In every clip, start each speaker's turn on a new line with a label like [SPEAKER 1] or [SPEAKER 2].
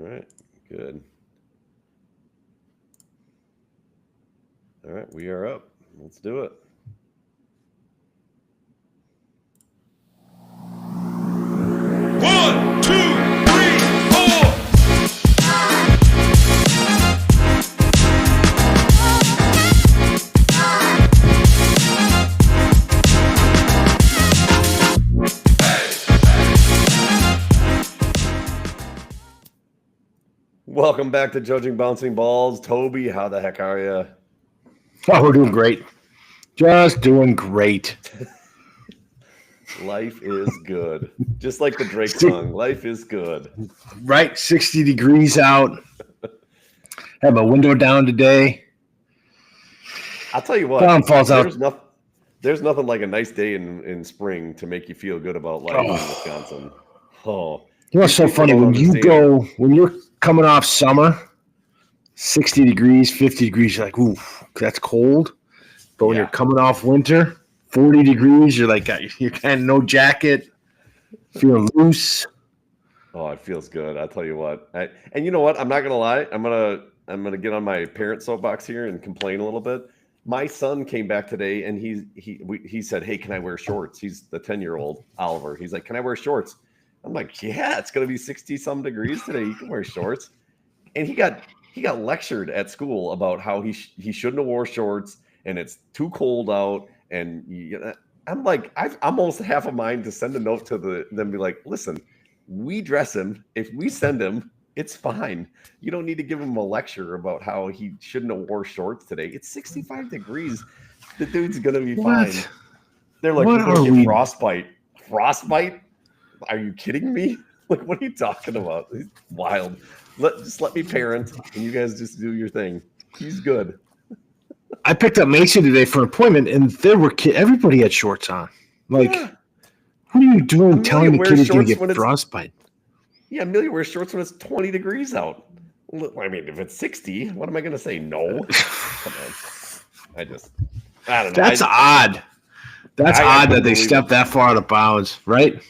[SPEAKER 1] right. Good. All right. We are up. Let's do it.
[SPEAKER 2] One, two, three, four.
[SPEAKER 1] Welcome back to Judging Bouncing Balls. Toby, how the heck are you?
[SPEAKER 3] Oh, we're doing great. Just doing great.
[SPEAKER 1] Life is good. Just like the Drake song, life is good.
[SPEAKER 3] Right? 60 degrees out. Have a window down today.
[SPEAKER 1] I'll tell you what,
[SPEAKER 3] falls out.
[SPEAKER 1] There's nothing like a nice day in spring to make you feel good about life in Wisconsin. Oh,
[SPEAKER 3] you know what's so funny? When you're coming off summer, 60 degrees, 50 degrees, you're like, ooh, that's cold. But when you're coming off winter, 40 degrees, you're like, you're kind of no jacket, feeling loose.
[SPEAKER 1] Oh, it feels good. I'll tell you what. And you know what? I'm not gonna lie. I'm gonna get on my parent soapbox here and complain a little bit. My son came back today and he said, "Hey, can I wear shorts?" He's the 10-year-old Oliver. He's like, "Can I wear shorts?" I'm like, "Yeah, it's gonna be 60-some degrees today. You can wear shorts." And he got lectured at school about how he shouldn't have wore shorts and it's too cold out. And I'm like, I'm almost half a mind to send a note to them, be like, "Listen, we dress him. If we send him, it's fine. You don't need to give him a lecture about how he shouldn't have wore shorts today. It's 65 degrees. The dude's gonna be fine." They're like, "We're gonna get frostbite." Frostbite? Are you kidding me? Like, what are you talking about? He's wild. Just let me parent, and you guys just do your thing. He's good.
[SPEAKER 3] I picked up Mason today for an appointment, and there were everybody had shorts on. Like, what are you doing telling the kid he's going to get frostbite?
[SPEAKER 1] Yeah, Amelia wears shorts when it's 20 degrees out. I mean, if it's 60, what am I going to say? No. Come on. I don't know.
[SPEAKER 3] That's odd. That's odd that they stepped that far out of bounds, right?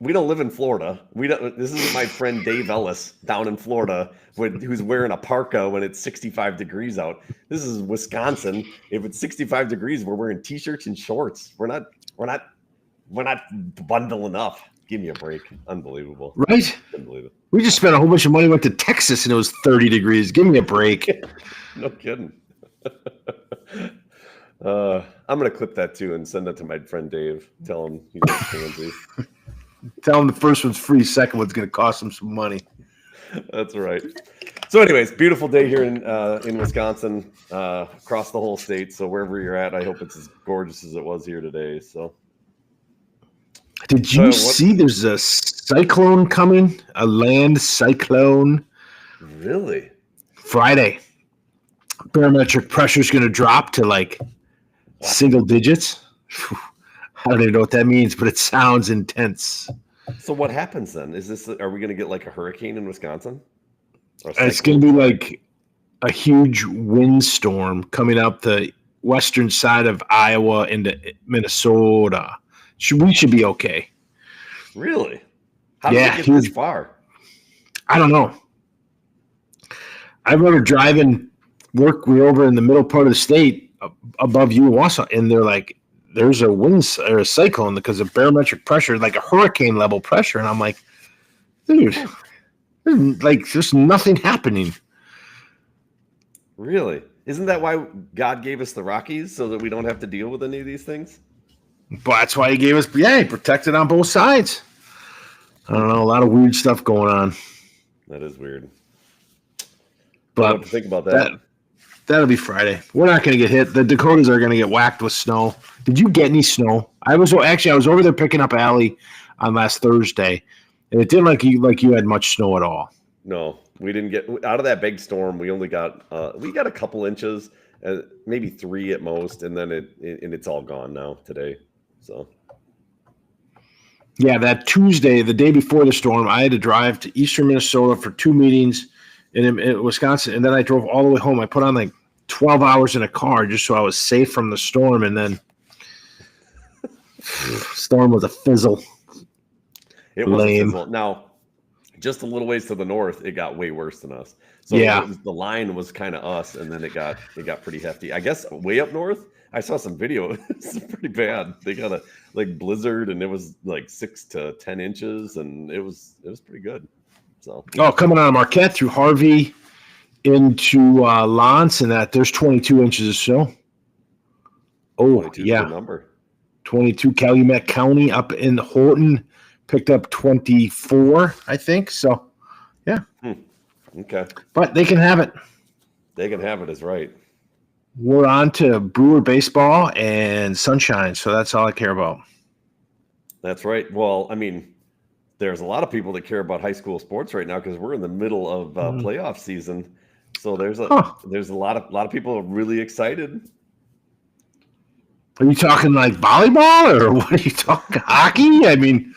[SPEAKER 1] We don't live in Florida. This is my friend Dave Ellis down in Florida, who's wearing a parka when it's 65 degrees out. This is Wisconsin. If it's 65 degrees, we're wearing t-shirts and shorts. We're not bundling up. Give me a break. Unbelievable.
[SPEAKER 3] Right?
[SPEAKER 1] Unbelievable.
[SPEAKER 3] We just spent a whole bunch of money, went to Texas, and it was 30 degrees. Give me a break.
[SPEAKER 1] No kidding. I'm going to clip that too and send it to my friend Dave. Tell him he's pansy.
[SPEAKER 3] Tell him the first one's free, second one's going to cost him some money.
[SPEAKER 1] That's right. So anyways, beautiful day here in Wisconsin, across the whole state. So wherever you're at, I hope it's as gorgeous as it was here today. So
[SPEAKER 3] did you see there's a cyclone coming, a land cyclone?
[SPEAKER 1] Really?
[SPEAKER 3] Friday. Barometric pressure is going to drop to like single digits. I don't even know what that means, but it sounds intense.
[SPEAKER 1] So what happens then? Are we going to get like a hurricane in Wisconsin?
[SPEAKER 3] It's going to be like a huge windstorm coming up the western side of Iowa into Minnesota. We should be okay.
[SPEAKER 1] Really? How did it get this far?
[SPEAKER 3] I don't know. I remember driving work. We were over in the middle part of the state above Wausau, and they're like, there's a wind or a cyclone because of barometric pressure, like a hurricane level pressure. And I'm like, dude, there's nothing happening.
[SPEAKER 1] Really? Isn't that why God gave us the Rockies, so that we don't have to deal with any of these things?
[SPEAKER 3] But that's why he gave us, he protected on both sides. I don't know, a lot of weird stuff going on.
[SPEAKER 1] That is weird.
[SPEAKER 3] But
[SPEAKER 1] think about that.
[SPEAKER 3] That'll be Friday. We're not going to get hit. The Dakotas are going to get whacked with snow. Did you get any snow? I was over there picking up Allie on last Thursday, and it didn't like you had much snow at all.
[SPEAKER 1] No, we didn't get out of that big storm. We only got a couple inches, maybe 3 at most, and then it's all gone now today. So
[SPEAKER 3] yeah, that Tuesday, the day before the storm, I had to drive to eastern Minnesota for 2 meetings in Wisconsin, and then I drove all the way home. I put on like 12 hours in a car just so I was safe from the storm, and then storm was a fizzle.
[SPEAKER 1] It was a fizzle. Now, just a little ways to the north, it got way worse than us. So
[SPEAKER 3] Yeah.
[SPEAKER 1] the line was kind of us, and then it got pretty hefty. I guess way up north, I saw some video. It's pretty bad. They got a like blizzard, and it was like 6 to 10 inches, and it was pretty good. So
[SPEAKER 3] Oh, coming out of Marquette through Harvey into Lance, and that there's 22 inches of snow. Oh,
[SPEAKER 1] 22 is a
[SPEAKER 3] yeah.
[SPEAKER 1] good number.
[SPEAKER 3] 22. Calumet County up in Horton picked up 24, I think. So,
[SPEAKER 1] Okay,
[SPEAKER 3] but they can have it.
[SPEAKER 1] they can have it. Is right.
[SPEAKER 3] We're on to Brewer baseball and sunshine, so that's all I care about.
[SPEAKER 1] That's right. Well, I mean, there's a lot of people that care about high school sports right now because we're in the middle of playoff season. So there's a lot of people really excited.
[SPEAKER 3] Are you talking like volleyball or what are you talking? Hockey? I mean,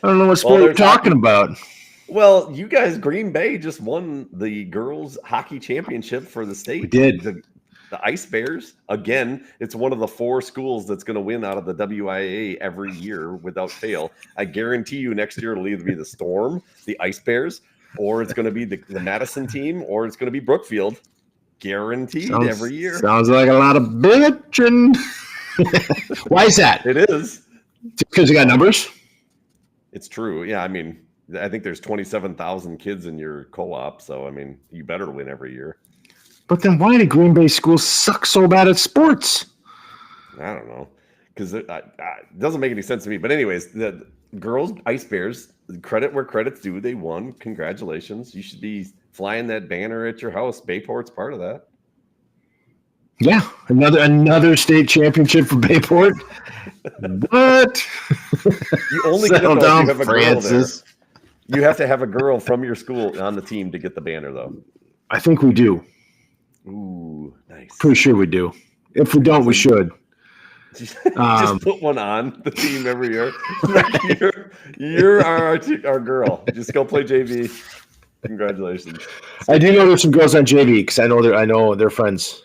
[SPEAKER 3] I don't know what sport you're
[SPEAKER 1] there's
[SPEAKER 3] talking
[SPEAKER 1] hockey.
[SPEAKER 3] about.
[SPEAKER 1] Well, you guys, Green Bay just won the girls hockey championship for the state.
[SPEAKER 3] We did.
[SPEAKER 1] The Ice Bears, again, it's one of the 4 schools that's going to win out of the WIA every year without fail. I guarantee you next year it'll either be the Storm, the Ice Bears, or it's going to be the Madison team, or it's going to be Brookfield. Guaranteed every year.
[SPEAKER 3] Sounds like a lot of bitching. Why is that?
[SPEAKER 1] It is.
[SPEAKER 3] Because you got numbers?
[SPEAKER 1] It's true. Yeah, I mean, I think there's 27,000 kids in your co-op, so I mean, you better win every year.
[SPEAKER 3] But then why do Green Bay schools suck so bad at sports?
[SPEAKER 1] I don't know, because it doesn't make any sense to me. But anyways, the girls Ice Bears, credit where credit's due. They won. Congratulations. You should be flying that banner at your house. Bayport's part of that.
[SPEAKER 3] Yeah, another state championship for Bayport. What?
[SPEAKER 1] You only get it
[SPEAKER 3] Settle
[SPEAKER 1] though if
[SPEAKER 3] down,
[SPEAKER 1] you have a
[SPEAKER 3] Francis.
[SPEAKER 1] girl there. You have to have a girl from your school on the team to get the banner, though.
[SPEAKER 3] I think we do.
[SPEAKER 1] Ooh, nice.
[SPEAKER 3] Pretty sure we do. If we don't, we should.
[SPEAKER 1] Just put one on the team every year. You're our girl. Just go play JV. Congratulations.
[SPEAKER 3] I do know there's some girls on JV because I know they're friends.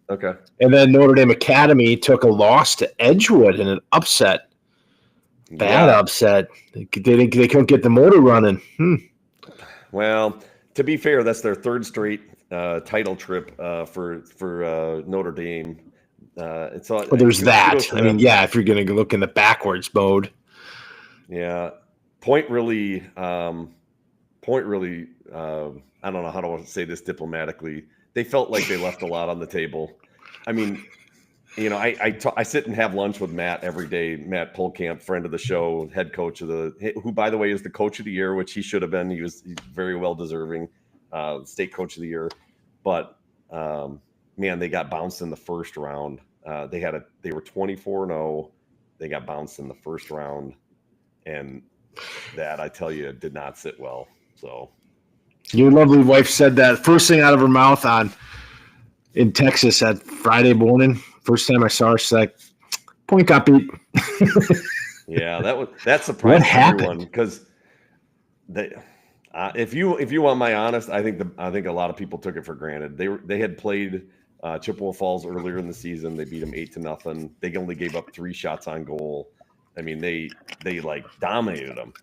[SPEAKER 1] Okay.
[SPEAKER 3] And then Notre Dame Academy took a loss to Edgewood in an upset. Bad upset. They couldn't get the motor running.
[SPEAKER 1] Well, to be fair, that's their 3rd straight title trip for Notre Dame. So
[SPEAKER 3] Well, there's that. I mean, yeah, if you're going to look in the backwards mode.
[SPEAKER 1] Yeah. Point really, I don't know how to say this diplomatically. They felt like they left a lot on the table. I mean, you know, I sit and have lunch with Matt every day. Matt Polkamp, friend of the show, head coach of who, by the way, is the coach of the year, which he should have been. He's very well deserving, state coach of the year. But man, they got bounced in the first round. They were 24-0. They got bounced in the first round, and that, I tell you, did not sit well. So
[SPEAKER 3] your lovely wife said that first thing out of her mouth in Texas that Friday morning. First time I saw her, she's like, "Point got beat."
[SPEAKER 1] Yeah, that surprised
[SPEAKER 3] What happened?
[SPEAKER 1] everyone because they. If you want my honest, I think a lot of people took it for granted. They had played Chippewa Falls earlier in the season. They beat them 8-0. They only gave up 3 shots on goal. I mean, they like dominated them,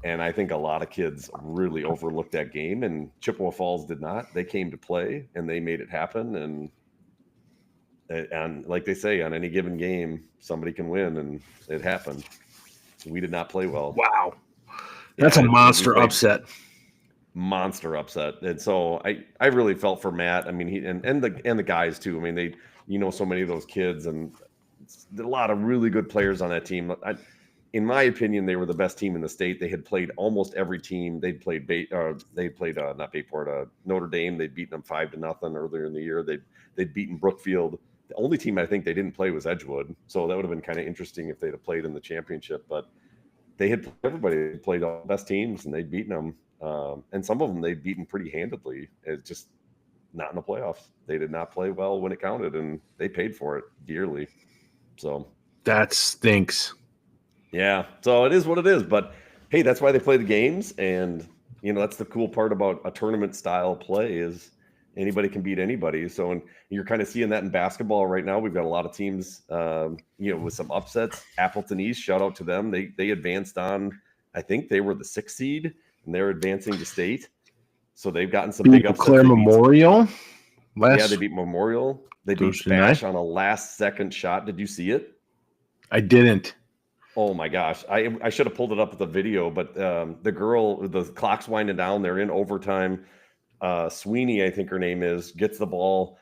[SPEAKER 1] and I think a lot of kids really overlooked that game. And Chippewa Falls did not. They came to play and they made it happen. And like they say, on any given game, somebody can win, and it happened. We did not play well.
[SPEAKER 3] Wow, that's a monster upset.
[SPEAKER 1] Monster upset. And so I really felt for Matt. I mean, he and the guys too. I mean, so many of those kids, and a lot of really good players on that team. In my opinion, they were the best team in the state. They had played almost every team. They'd played not Bayport, Notre Dame. They'd beaten them 5-0 earlier in the year. They'd beaten Brookfield. The only team I think they didn't play was Edgewood. So that would have been kind of interesting if they'd have played in the championship. But everybody played all the best teams, and they'd beaten them. And some of them they'd beaten pretty handedly. It's just not in the playoffs. They did not play well when it counted, and they paid for it dearly. So
[SPEAKER 3] that stinks.
[SPEAKER 1] Yeah. So it is what it is. But hey, that's why they play the games. And, that's the cool part about a tournament style play is anybody can beat anybody. So, and you're kind of seeing that in basketball right now. We've got a lot of teams, with some upsets. Appleton East, shout out to them. They advanced on, I think they were the 6th seed. and they're advancing to state. So they've gotten some
[SPEAKER 3] Beat
[SPEAKER 1] big upsets.
[SPEAKER 3] Claire Memorial.
[SPEAKER 1] Yeah, they beat Memorial. They beat
[SPEAKER 3] Thursday night.
[SPEAKER 1] Spash on a last-second shot. Did you see it?
[SPEAKER 3] I didn't.
[SPEAKER 1] Oh my gosh, I should have pulled it up with the video, but the girl, the clock's winding down. They're in overtime. Sweeney, I think her name is, gets the ball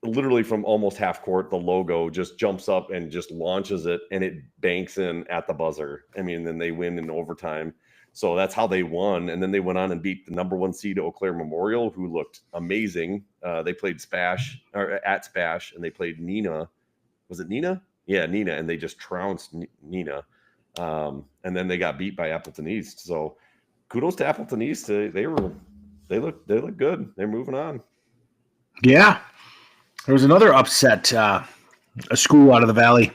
[SPEAKER 1] literally from almost half court. The logo just jumps up and just launches it, and it banks in at the buzzer. I mean, then they win in overtime. So that's how they won. And then they went on and beat the number 1 seed Eau Claire Memorial, who looked amazing. They played Spash or at Spash, and they played Nina. Was it Nina? Yeah, Nina, and they just trounced Nina. And then they got beat by Appleton East. So kudos to Appleton East. They look good. They're moving on.
[SPEAKER 3] Yeah. There was another upset. A school out of the Valley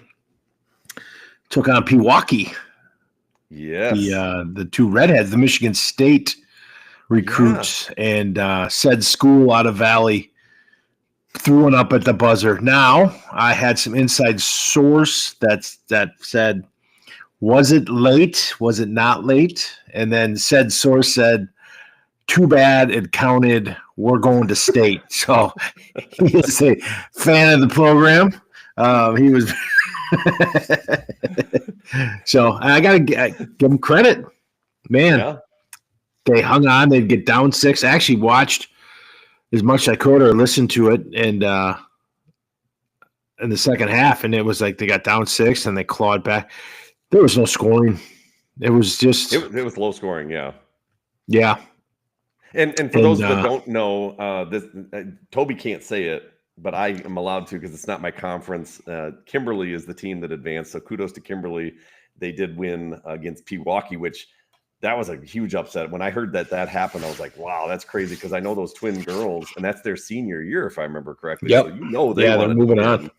[SPEAKER 3] took on Pewaukee.
[SPEAKER 1] Yes.
[SPEAKER 3] The two redheads, the Michigan State recruits, and said school out of Valley threw one up at the buzzer. Now, I had some inside source that said, was it late? Was it not late? And then said source said, too bad it counted. We're going to state. So he is a fan of the program. He was so I got to give him credit, man.
[SPEAKER 1] Yeah.
[SPEAKER 3] They hung on. They'd get down 6. I actually watched as much as I could or listened to it, and in the second half, and it was like they got down 6 and they clawed back. There was no scoring. It was just
[SPEAKER 1] it was low scoring. Yeah.
[SPEAKER 3] Yeah.
[SPEAKER 1] And for those that don't know, this Toby can't say it, but I am allowed to because it's not my conference. Kimberly is the team that advanced, so kudos to Kimberly. They did win against Pewaukee, which that was a huge upset. When I heard that happened, I was like, "Wow, that's crazy!" Because I know those twin girls, and that's their senior year, if I remember correctly.
[SPEAKER 3] Yep.
[SPEAKER 1] So
[SPEAKER 3] they're moving on.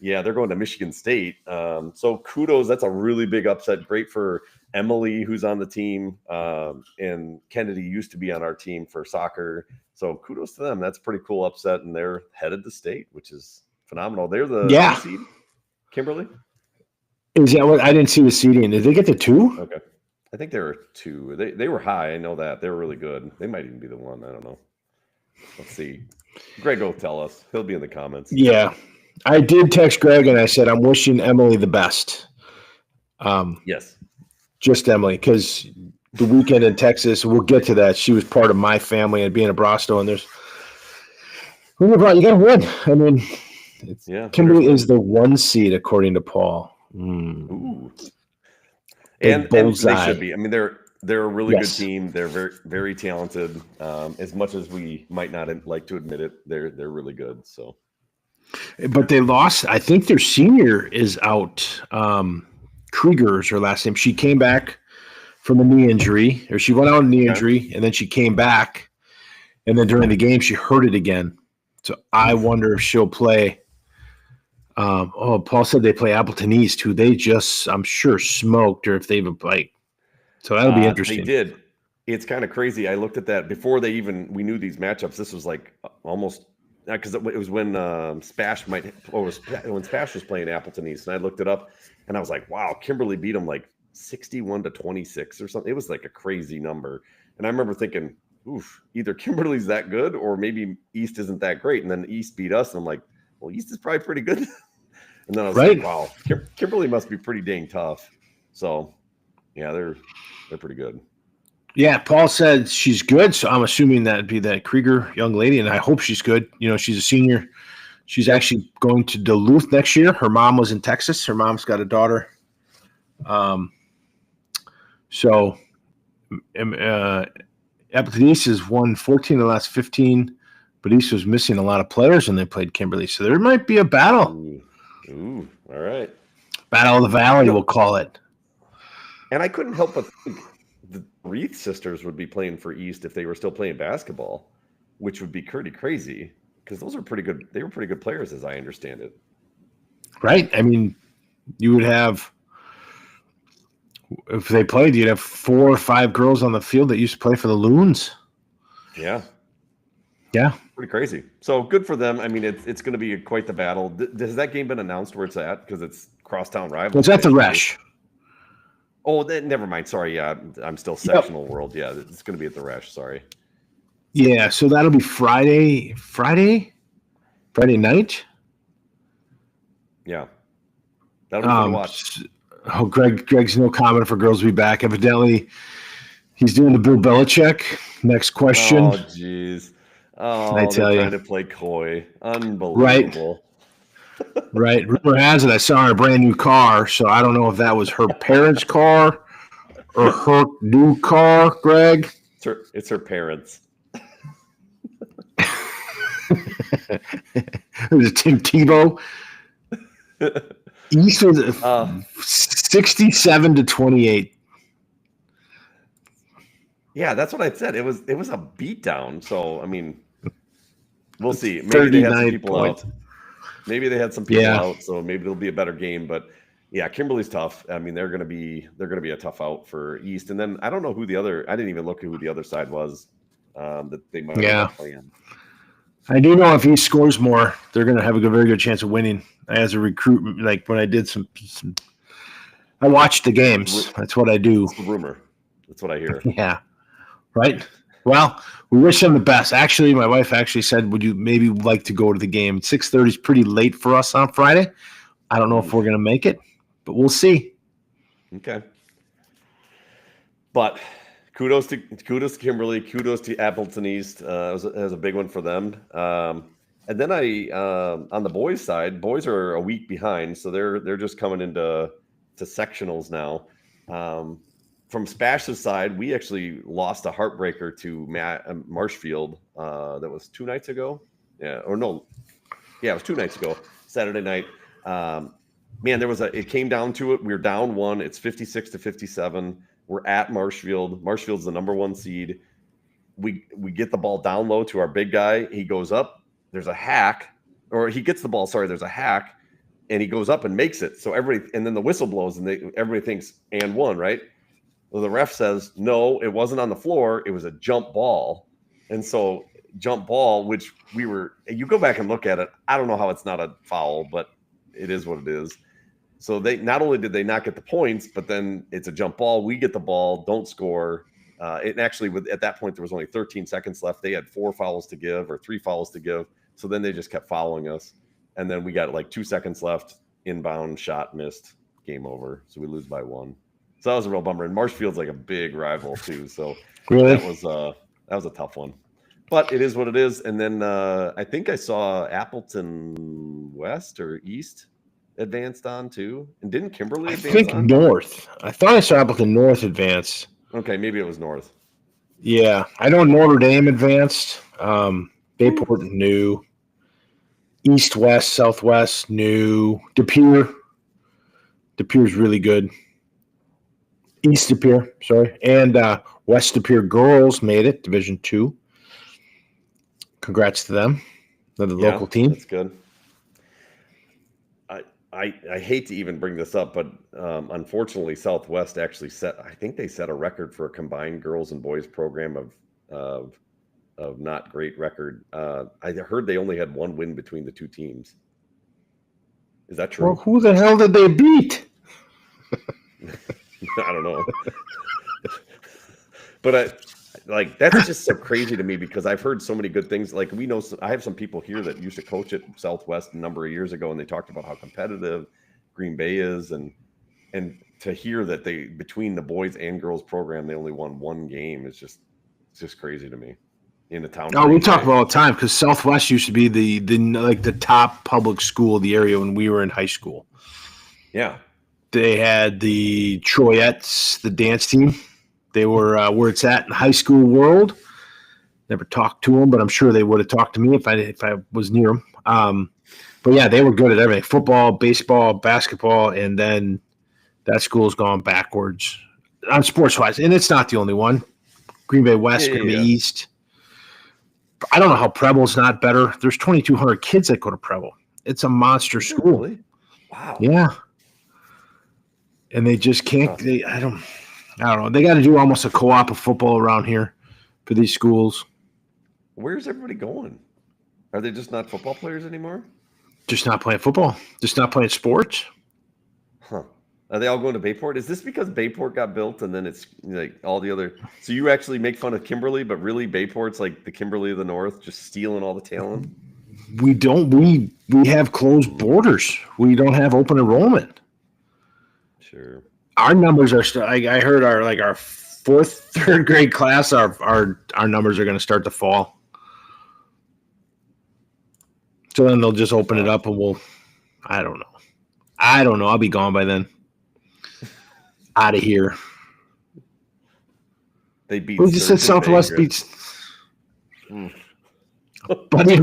[SPEAKER 1] Yeah, they're going to Michigan State. So kudos. That's a really big upset. Great for Emily, who's on the team, and Kennedy used to be on our team for soccer. So kudos to them. That's a pretty cool upset, and they're headed to state, which is phenomenal. They're the seed, Kimberly.
[SPEAKER 3] Is that what I didn't see the seeding? Did they get the 2?
[SPEAKER 1] Okay, I think they were 2. They were high. I know that they were really good. They might even be the 1. I don't know. Let's see. Greg will tell us. He'll be in the comments.
[SPEAKER 3] Yeah, I did text Greg and I said I'm wishing Emily the best.
[SPEAKER 1] Yes.
[SPEAKER 3] Just Emily, because the weekend in Texas, we'll get to that. She was part of my family and being a Brosto, and you got to win. I mean, Kimberly is the 1 seed according to Paul.
[SPEAKER 1] Ooh. And they should be. I mean, they're a really good team. They're very, very talented. As much as we might not like to admit it, they're really good. So,
[SPEAKER 3] but they lost. I think their senior is out. Krieger is her last name. She came back from a knee injury, or she went out in knee injury, and then she came back, and then during the game she hurt it again. So I wonder if she'll play. Paul said they play Appleton East, who they just, I'm sure, smoked, or if they even play. So that'll be interesting.
[SPEAKER 1] They did. It's kind of crazy. I looked at that before we knew these matchups. This was like almost because it was when Spash when Spash was playing Appleton East, and I looked it up, and I was like, wow, Kimberly beat them like 61-26 or something. It was like a crazy number, and I remember thinking, oof, either Kimberly's that good or maybe East isn't that great, and then East beat us, and I'm like, well, East is probably pretty good. And then I was like, wow, Kimberly must be pretty dang tough. So, yeah, they're pretty good.
[SPEAKER 3] Yeah, Paul said she's good, so I'm assuming that'd be that Krieger young lady, and I hope she's good. You know, she's a senior. She's actually going to Duluth next year. Her mom was in Texas. Her mom's got a daughter. So Appleton East has won 14 of the last 15, but East was missing a lot of players when they played Kimberly. So there might be a battle.
[SPEAKER 1] Ooh, all right.
[SPEAKER 3] Battle of the Valley, we'll call it.
[SPEAKER 1] And I couldn't help but think the Reith sisters would be playing for East if they were still playing basketball, which would be pretty crazy because those are pretty good. They were pretty good players, as I understand it.
[SPEAKER 3] Right. I mean, you would have, if they played, you'd have 4 or 5 girls on the field that used to play for the Loons.
[SPEAKER 1] Yeah.
[SPEAKER 3] Yeah.
[SPEAKER 1] Pretty crazy. So good for them. I mean, it's going to be quite the battle. Has that game been announced where it's at? Because it's crosstown rival.
[SPEAKER 3] It's at the Resch.
[SPEAKER 1] Oh, never mind. Sorry. Yeah, I'm still sectional world. Yeah, it's going to be at the Resch. Sorry.
[SPEAKER 3] Yeah, so that'll be Friday night.
[SPEAKER 1] Yeah, that'll be fun to watch.
[SPEAKER 3] Greg's no comment for girls to be back. Evidently, he's doing the Bill Belichick. Next question.
[SPEAKER 1] Oh, jeez. Oh,
[SPEAKER 3] I tell
[SPEAKER 1] they're
[SPEAKER 3] you.
[SPEAKER 1] trying to play coy. Unbelievable.
[SPEAKER 3] Right. Rumor has it I saw her brand new car, so I don't know if that was her parents' car or her new car, Greg.
[SPEAKER 1] It's her parents.
[SPEAKER 3] It was Tim Tebow. East was 67-28.
[SPEAKER 1] Yeah, that's what I said. It was a beatdown. So I mean, we'll see. Maybe they had some people
[SPEAKER 3] points.
[SPEAKER 1] out. Maybe they had some people out, so maybe it'll be a better game. But yeah, Kimberly's tough. I mean, they're gonna be a tough out for East. And then I don't know who the other. I didn't even look at who the other side was that they might have playing.
[SPEAKER 3] I do know if he scores more, they're going to have a very good chance of winning. As a recruit, like when I did some I watched the games. That's what I do.
[SPEAKER 1] It's the rumor. That's what I hear.
[SPEAKER 3] Yeah. Right. Well, we wish him the best. Actually, my wife actually said, would you maybe like to go to the game? 6:30 is pretty late for us on Friday. I don't know if we're going to make it, but we'll see.
[SPEAKER 1] Okay. But kudos to Kimberly. Kudos to Appleton East. It was a big one for them. And then on the boys' side, boys are a week behind, so they're just coming into sectionals now. From Spash's side, we actually lost a heartbreaker to Marshfield. That was 2 nights ago. Yeah, or no, yeah, it was 2 nights ago. Saturday night. Man, it came down to it. We were down 1. It's 56-57. We're at Marshfield. Marshfield's the number 1 seed. We get the ball down low to our big guy. He goes up. There's a hack, or he gets the ball. Sorry, there's a hack, and he goes up and makes it. So and then the whistle blows, and everybody thinks and 1, right? Well, the ref says no, it wasn't on the floor. It was a jump ball, and so jump ball, which you go back and look at it. I don't know how it's not a foul, but it is what it is. So they not only did they not get the points, but then it's a jump ball. We get the ball, don't score. It actually, at that point, there was only 13 seconds left. They had 4 fouls to give or 3 fouls to give. So then they just kept fouling us. And then we got like 2 seconds left, inbound shot missed, game over. So we lose by 1. So that was a real bummer. And Marshfield's like a big rival too. So
[SPEAKER 3] really?
[SPEAKER 1] that was a tough one. But it is what it is. And then I think I saw Appleton West or East advanced on too. And didn't Kimberly advance? I think
[SPEAKER 3] North. I thought I saw Appleton North advance.
[SPEAKER 1] Okay, maybe it was North.
[SPEAKER 3] Yeah. I know Notre Dame advanced. Bayport new. East, West, Southwest new. De Pere. De Pere's really good. East De Pere, sorry. And West De Pere girls made it, Division 2. Congrats to them. They're the local team.
[SPEAKER 1] That's good. I hate to even bring this up, but unfortunately, Southwest actually set a record for a combined girls and boys program of not great record. I heard they only had 1 win between the 2 teams. Is that true?
[SPEAKER 3] Well, who the hell did they beat?
[SPEAKER 1] I don't know. But that's just so crazy to me because I've heard so many good things. Like I have some people here that used to coach at Southwest a number of years ago, and they talked about how competitive Green Bay is, and to hear that between the boys and girls program they only won 1 game is just crazy to me. In the town.
[SPEAKER 3] Oh, we talk about all the time because Southwest used to be the top public school of the area when we were in high school.
[SPEAKER 1] Yeah.
[SPEAKER 3] They had the Troyettes, the dance team. They were where it's at in the high school world. Never talked to them, but I'm sure they would have talked to me if I was near them. But yeah, they were good at everything: football, baseball, basketball, and then that school's gone backwards on sports-wise. And it's not the only one. Green Bay West, Green Bay East. I don't know how Preble's not better. There's 2,200 kids that go to Preble. It's a monster school.
[SPEAKER 1] Really? Wow.
[SPEAKER 3] Yeah. And they just can't. I don't know. They got to do almost a co-op of football around here for these schools.
[SPEAKER 1] Where's everybody going? Are they just not football players anymore?
[SPEAKER 3] Just not playing football. Just not playing sports.
[SPEAKER 1] Huh. Are they all going to Bayport? Is this because Bayport got built and then it's like all the other? So you actually make fun of Kimberly, but really Bayport's like the Kimberly of the North, just stealing all the talent.
[SPEAKER 3] We don't. We have closed borders. We don't have open enrollment.
[SPEAKER 1] Sure.
[SPEAKER 3] Our numbers are. I heard our fourth, third grade class. Our numbers are going to start to fall. So then they'll just open it up and we'll. I don't know. I'll be gone by then. Out of here.
[SPEAKER 1] They beat.
[SPEAKER 3] Who just said Southwest
[SPEAKER 1] Bay,
[SPEAKER 3] beats? A buddy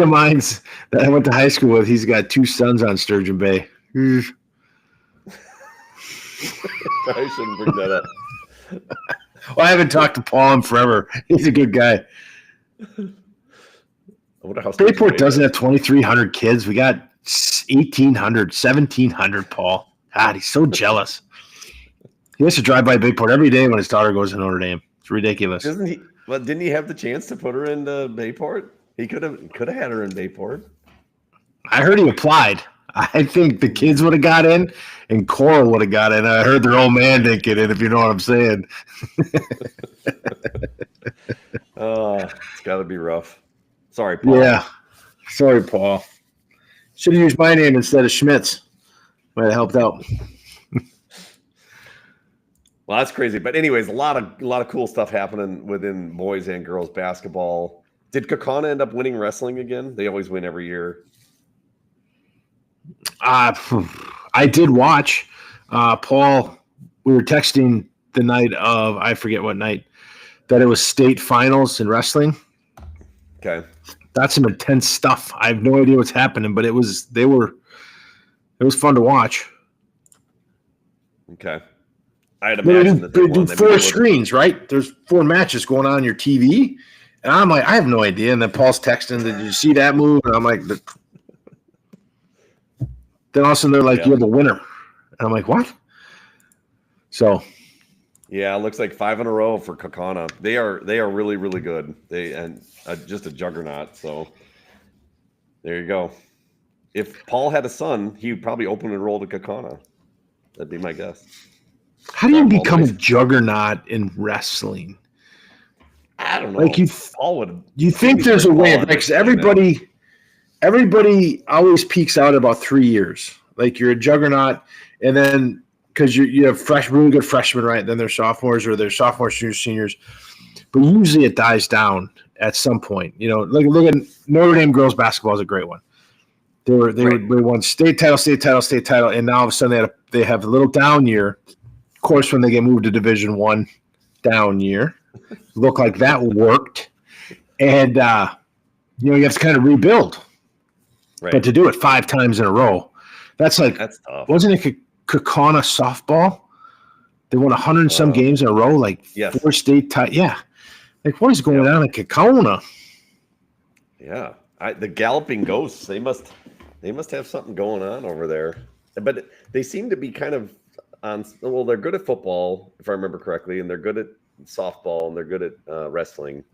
[SPEAKER 3] of mine's that I went to high school with. He's got 2 sons on Sturgeon Bay.
[SPEAKER 1] I shouldn't bring that up.
[SPEAKER 3] Well, I haven't talked to Paul in forever. He's a good guy.
[SPEAKER 1] I wonder how
[SPEAKER 3] Bayport doesn't have 2,300 kids. We got 1,800, 1,700, Paul. God, he's so jealous. He has to drive by Bayport every day when his daughter goes to Notre Dame. It's ridiculous.
[SPEAKER 1] Doesn't he? Well, didn't he have the chance to put her into Bayport? He could have had her in Bayport.
[SPEAKER 3] I heard he applied. I think the kids would have got in and Coral would have got in. I heard their old man didn't get in, if you know what I'm saying.
[SPEAKER 1] It's got to be rough. Sorry, Paul.
[SPEAKER 3] Yeah. Sorry, Paul. Should have used my name instead of Schmitz. Might have helped out.
[SPEAKER 1] Well, that's crazy. But anyways, a lot of cool stuff happening within boys and girls basketball. Did Kakana end up winning wrestling again? They always win every year.
[SPEAKER 3] I did watch. Paul, we were texting the night of, I forget what night, that it was state finals in wrestling.
[SPEAKER 1] Okay.
[SPEAKER 3] That's some intense stuff. I have no idea what's happening, but it was fun to watch.
[SPEAKER 1] Okay. I'd imagine that
[SPEAKER 3] they do 4 screens, right? There's 4 matches going on your TV. And I'm like, I have no idea. And then Paul's texting, did you see that move? And I'm like, then all of a sudden they're like, you have a winner. And I'm like, what? So.
[SPEAKER 1] Yeah, it looks like 5 in a row for Kakana. They are really, really good. Just a juggernaut. So there you go. If Paul had a son, he would probably open and roll to Kakana. That'd be my guess.
[SPEAKER 3] How do you become a juggernaut in wrestling?
[SPEAKER 1] I don't know.
[SPEAKER 3] Like
[SPEAKER 1] Paul would.
[SPEAKER 3] You think there's a way? Because everybody always peaks out about 3 years. Like you're a juggernaut, and then because you have really good freshmen, right? Then they're sophomores or they're sophomores, juniors, seniors. But usually it dies down at some point. You know, look at Notre Dame girls basketball is a great one. They won state title, and now all of a sudden they have a little down year. Of course, when they get moved to Division I, down year. Look like that worked. And, you have to kind of rebuild. Right. But to do it 5 times in a row, that's tough. Wasn't it Kakana softball? They won 100 and some games in a row, like 4 state titles. Yeah. Like, what is going on in Kakona?
[SPEAKER 1] Yeah. The Galloping Ghosts, they must have something going on over there. But they seem to be kind of they're good at football, if I remember correctly, and they're good at softball, and they're good at wrestling.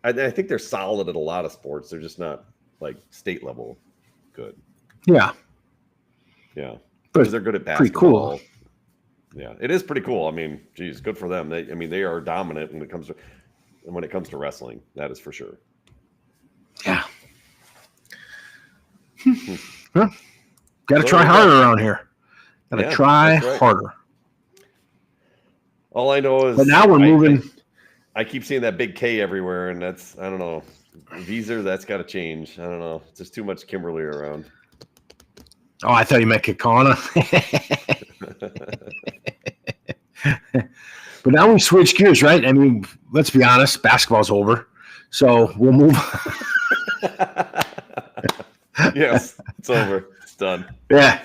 [SPEAKER 1] I think they're solid at a lot of sports. They're just not like state level good.
[SPEAKER 3] Yeah.
[SPEAKER 1] Yeah. Because they're good at basketball.
[SPEAKER 3] Pretty cool.
[SPEAKER 1] Yeah. It is pretty cool. I mean, geez, good for them. They are dominant when it comes to wrestling. That is for sure.
[SPEAKER 3] Yeah. Well, got to try harder around here. Got to try harder.
[SPEAKER 1] All I know is.
[SPEAKER 3] But now we're moving.
[SPEAKER 1] I keep seeing that big K everywhere, and I don't know. Visa, that's got to change. I don't know. It's just too much Kimberly around.
[SPEAKER 3] Oh, I thought you meant Kakana. But now we switch gears, right? I mean, let's be honest, basketball's over. So we'll move.
[SPEAKER 1] Yes, it's over. It's done.
[SPEAKER 3] Yeah.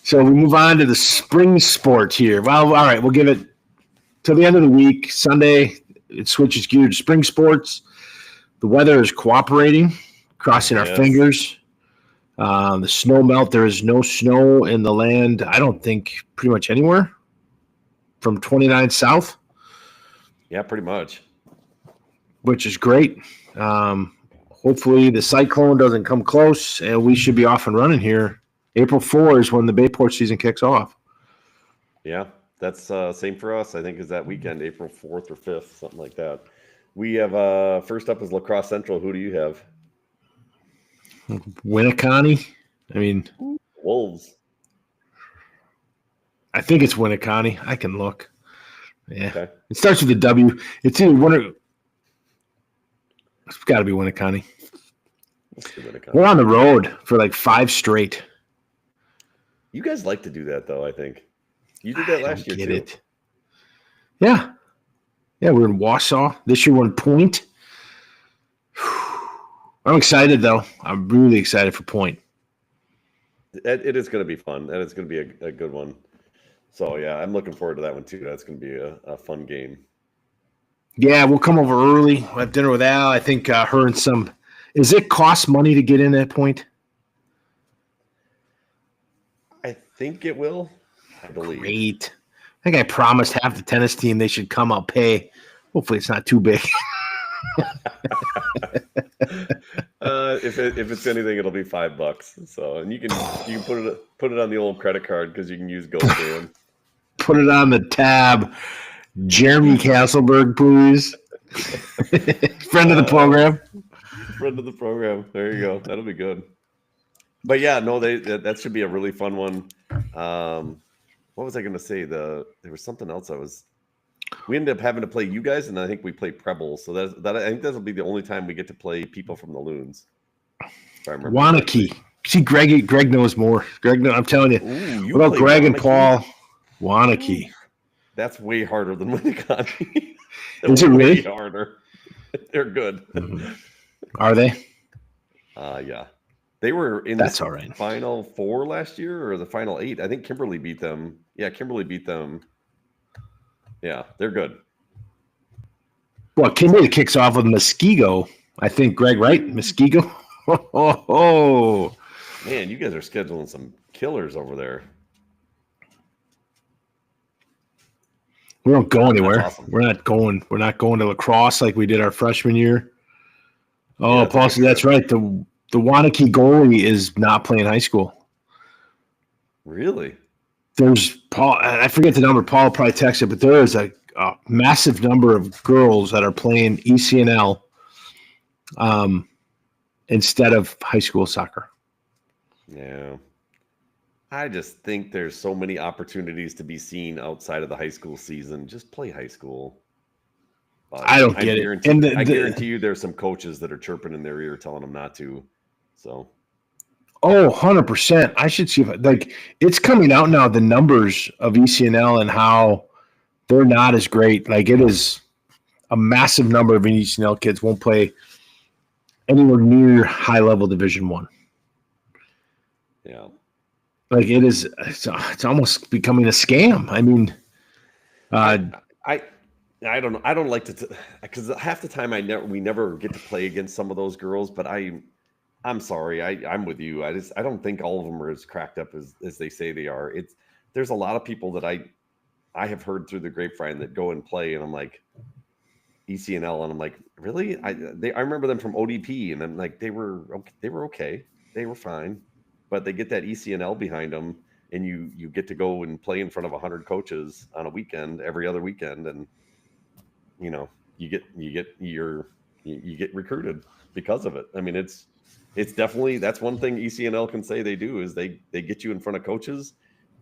[SPEAKER 3] So we move on to the spring sports here. Well, all right, we'll give it till the end of the week. Sunday, it switches gears to spring sports. The weather is cooperating, crossing our fingers. The snow melt. There is no snow in the land, I don't think, pretty much anywhere from 29 south.
[SPEAKER 1] Yeah, pretty much.
[SPEAKER 3] Which is great. Hopefully the cyclone doesn't come close, and we should be off and running here. April 4 is when the Bayport season kicks off.
[SPEAKER 1] Yeah, that's same for us. I think is that weekend, April 4th or 5th, something like that. We have first up is Lacrosse Central. Who do you have?
[SPEAKER 3] Winneconne. I mean,
[SPEAKER 1] Wolves.
[SPEAKER 3] I think it's Winneconne. I can look. Yeah,
[SPEAKER 1] Okay.
[SPEAKER 3] it starts with a W. It's either one or it's got to be Winneconne.
[SPEAKER 1] Let's do Winneconne.
[SPEAKER 3] We're on the road for like 5 straight.
[SPEAKER 1] You guys like to do that, though. I think you did that last year
[SPEAKER 3] Get
[SPEAKER 1] too.
[SPEAKER 3] it? Yeah, yeah. We're in Wausau this year. We're in Point. I'm excited though. I'm really excited for Point.
[SPEAKER 1] It is going to be fun. That is going to be a good one. So yeah, I'm looking forward to that one too. That's going to be a fun game.
[SPEAKER 3] Yeah, we'll come over early. We'll have dinner with Al. I think her and some. Is it cost money to get in at Point?
[SPEAKER 1] I think it will. I believe.
[SPEAKER 3] Great. I think I promised half the tennis team they should come. I'll pay. Hopefully, it's not too big.
[SPEAKER 1] If it's anything, it'll be $5. So, and you can put it on the old credit card because you can use GoPay.
[SPEAKER 3] Put it on the tab. Jeremy Castleberg, please. Friend of the program.
[SPEAKER 1] Friend of the program. There you go. That'll be good. But yeah, no, that should be a really fun one. What was I going to say? There was something else we ended up having to play you guys, and I think we play Preble. So that I think that'll be the only time we get to play people from the Loons. If I remember.
[SPEAKER 3] Wanakee. See, Greg knows more. I'm telling you.
[SPEAKER 1] Ooh,
[SPEAKER 3] What about Greg and
[SPEAKER 1] Wanakee?
[SPEAKER 3] Paul? Wanakee.
[SPEAKER 1] That's way harder than Winneconne.
[SPEAKER 3] Is it really?
[SPEAKER 1] Way harder. They're good.
[SPEAKER 3] Are they?
[SPEAKER 1] Yeah. They were in
[SPEAKER 3] That's
[SPEAKER 1] the
[SPEAKER 3] all right.
[SPEAKER 1] Final 4 last year or the Final 8. I think Kimberly beat them. Yeah, Kimberly beat them. Yeah, they're good.
[SPEAKER 3] Well, Kimberly kicks off with Muskego. I think, Greg, right? Muskego? Oh.
[SPEAKER 1] Man, you guys are scheduling some killers over there.
[SPEAKER 3] We don't go anywhere.
[SPEAKER 1] awesome.
[SPEAKER 3] We're not going to lacrosse like we did our freshman year. Oh,
[SPEAKER 1] Yeah,
[SPEAKER 3] Paul, that's right. The Wanakee goalie is not playing high school.
[SPEAKER 1] Really?
[SPEAKER 3] There's Paul. I forget the number. Paul probably texted, but there is a massive number of girls that are playing ECNL instead of high school soccer.
[SPEAKER 1] Yeah. I just think there's so many opportunities to be seen outside of the high school season. Just play high school.
[SPEAKER 3] I don't get it. And
[SPEAKER 1] I guarantee you there's some coaches that are chirping in their ear telling them not to. So.
[SPEAKER 3] Oh, 100%. I should see it's coming out now, the numbers of ECNL and how they're not as great. Like it is a massive number of ECNL kids won't play anywhere near high level Division I.
[SPEAKER 1] Yeah.
[SPEAKER 3] Like it's almost becoming a scam. I mean,
[SPEAKER 1] I don't know. I don't like to because half the time we never get to play against some of those girls, but I'm sorry. I'm with you. I don't think all of them are as cracked up as they say they are. There's a lot of people that I have heard through the grapevine that go and play, and I'm like ECNL, and I'm like, really? I remember them from ODP, and I'm like, they were okay, they were fine, but they get that ECNL behind them, and you get to go and play in front of 100 coaches on a weekend, every other weekend, and you get recruited because of it. I mean, it's definitely, that's one thing ECNL can say they do is they get you in front of coaches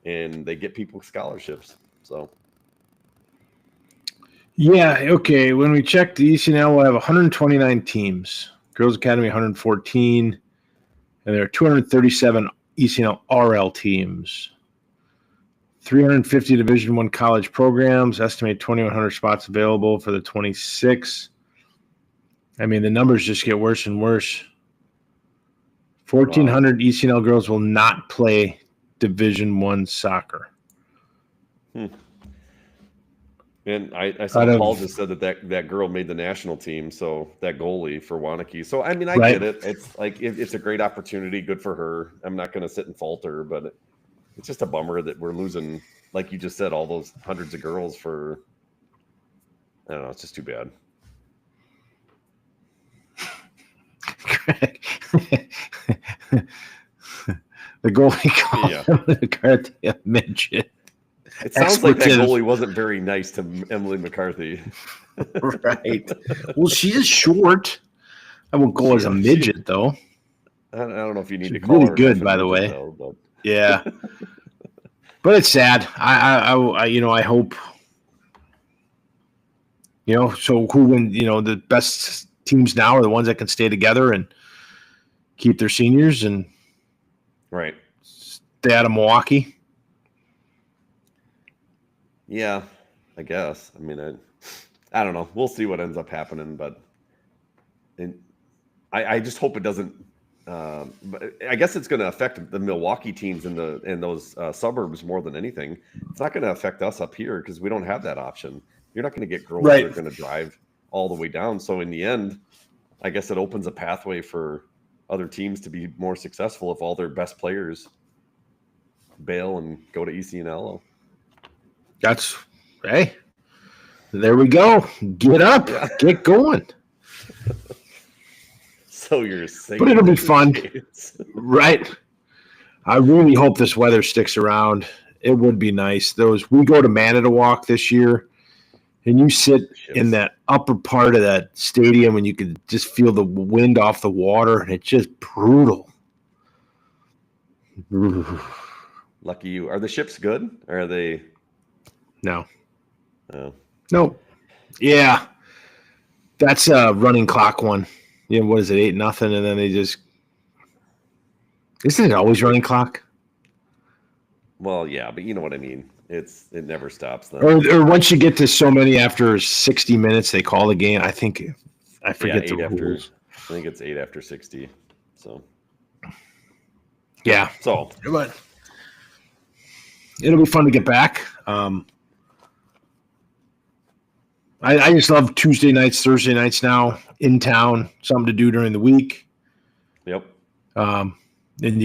[SPEAKER 1] and they get people scholarships. So.
[SPEAKER 3] Yeah. Okay. When we check the ECNL, we'll have 129 teams, Girls Academy 114, and there are 237 ECNL RL teams, 350 Division I college programs, estimate 2,100 spots available for the 26. I mean, the numbers just get worse and worse. 1,400 ECNL girls will not play Division I soccer.
[SPEAKER 1] And I saw Paul just said that girl made the national team, so that goalie for Wanakee. So, I mean, I get it. It's like it's a great opportunity. Good for her. I'm not going to sit and fault her, but it's just a bummer that we're losing, like you just said, all those hundreds of girls for, I don't know, it's just too bad.
[SPEAKER 3] The goalie called him the cartel midget.
[SPEAKER 1] It sounds like that
[SPEAKER 3] expletive.
[SPEAKER 1] goalie wasn't very nice to Emily McCarthy.
[SPEAKER 3] Right. Well, she is short. I won't go as a midget, though.
[SPEAKER 1] I don't know if you need
[SPEAKER 3] She's
[SPEAKER 1] to call
[SPEAKER 3] really
[SPEAKER 1] her
[SPEAKER 3] good,
[SPEAKER 1] an
[SPEAKER 3] by the
[SPEAKER 1] midget,
[SPEAKER 3] way.
[SPEAKER 1] though, but
[SPEAKER 3] Yeah. But it's sad. I I hope, so who win, the best teams now are the ones that can stay together and keep their seniors and
[SPEAKER 1] right.
[SPEAKER 3] stay out of Milwaukee.
[SPEAKER 1] Yeah, I guess. I mean, I don't know. We'll see what ends up happening, but I just hope it doesn't. But I guess it's going to affect the Milwaukee teams in those suburbs more than anything. It's not going to affect us up here because we don't have that option. You're not going to get girls that are going to drive all the way down. So in the end, I guess it opens a pathway for other teams to be more successful if all their best players bail and go to ECNL.
[SPEAKER 3] Hey, there we go. Get up, get going.
[SPEAKER 1] So you're saying,
[SPEAKER 3] but it'll be fun, right? I really hope this weather sticks around. It would be nice. We go to Manitowoc this year, and you sit in that upper part of that stadium, and you can just feel the wind off the water, and it's just brutal.
[SPEAKER 1] Lucky you. Are the ships good? Or are they?
[SPEAKER 3] No.
[SPEAKER 1] Oh.
[SPEAKER 3] No. Yeah. That's a running clock one. Yeah, what is it, 8-0, and then they just – isn't it always running clock?
[SPEAKER 1] Well, yeah, but you know what I mean. It never stops then.
[SPEAKER 3] Or once you get to so many after 60 minutes, they call the game. I forget the rules.
[SPEAKER 1] I think it's 8 after 60. So
[SPEAKER 3] yeah.
[SPEAKER 1] So
[SPEAKER 3] but it'll be fun to get back. I just love Tuesday nights, Thursday nights now in town, something to do during the week.
[SPEAKER 1] Yep.
[SPEAKER 3] Then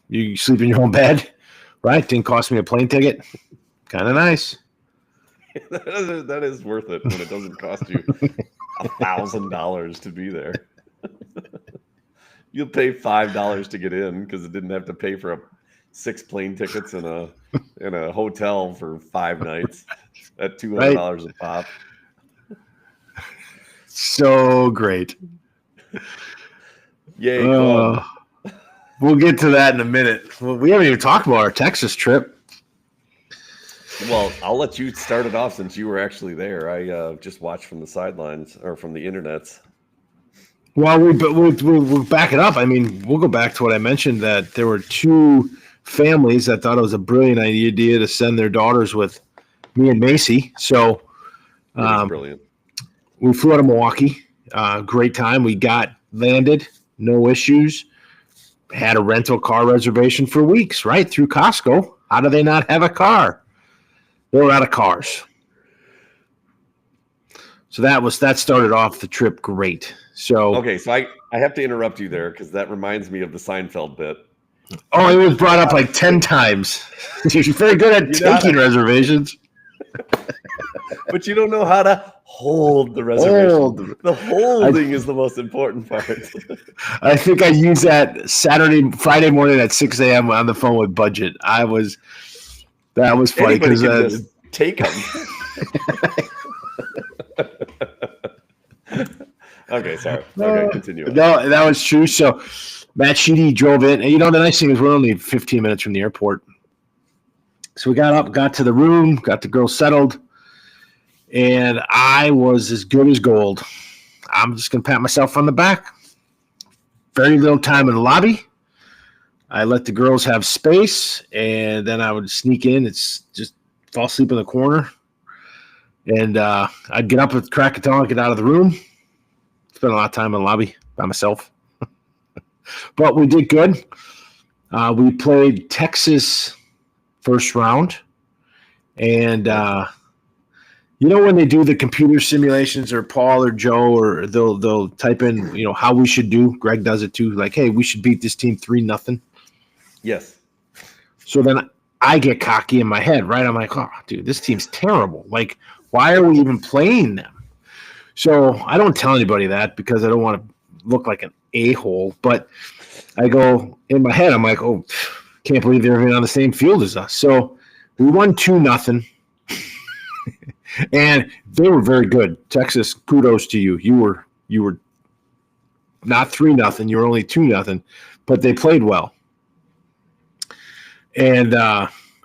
[SPEAKER 3] you sleep in your own bed, right? Didn't cost me a plane ticket. Kind of nice.
[SPEAKER 1] That is worth it when it doesn't cost you $1,000 to be there. You'll pay $5 to get in because it didn't have to pay for 6 plane tickets in a hotel for 5 nights at $200 a pop.
[SPEAKER 3] So great.
[SPEAKER 1] Yay.
[SPEAKER 3] We'll get to that in a minute. Well, we haven't even talked about our Texas trip.
[SPEAKER 1] Well, I'll let you start it off since you were actually there. I just watched from the sidelines or from the internets.
[SPEAKER 3] Well, we'll back it up. I mean, we'll go back to what I mentioned, that there were 2 families that thought it was a brilliant idea to send their daughters with me and Macy. So
[SPEAKER 1] Brilliant.
[SPEAKER 3] We flew out of Milwaukee. Great time. We got landed, no issues. Had a rental car reservation for weeks, right, through Costco. How do they not have a car? They were out of cars. So that started off the trip great. So
[SPEAKER 1] okay, so I have to interrupt you there because that reminds me of the Seinfeld bit.
[SPEAKER 3] Oh, it was brought up like 10 times. You're very good at taking reservations.
[SPEAKER 1] But you don't know how to hold the reservation. The holding is the most important part.
[SPEAKER 3] I think I used that Friday morning at 6 a.m. on the phone with Budget. That was funny because
[SPEAKER 1] just take them. Okay, sorry. Okay, continue.
[SPEAKER 3] No, that was true. So Matt Sheedy drove in. And the nice thing is we're only 15 minutes from the airport. So we got up, got to the room, got the girls settled, and I was as good as gold. I'm just going to pat myself on the back. Very little time in the lobby. I let the girls have space, and then I would sneak in. It's just fall asleep in the corner. And I'd get up at the crack of dawn, get out of the room. Spent a lot of time in the lobby by myself. But we did good. We played Texas first round. And, when they do the computer simulations, or Paul or Joe, or they'll type in, how we should do. Greg does it too. Like, hey, we should beat this team 3-0.
[SPEAKER 1] Yes.
[SPEAKER 3] So then I get cocky in my head, right? I'm like, oh, dude, this team's terrible. Like, why are we even playing them? So I don't tell anybody that because I don't want to look like an a-hole. But I go in my head, I'm like, oh, can't believe they're even on the same field as us. So We won 2-0. And they were very good. Texas, kudos to you. You were not 3-0. You were only 2-0, but they played well. And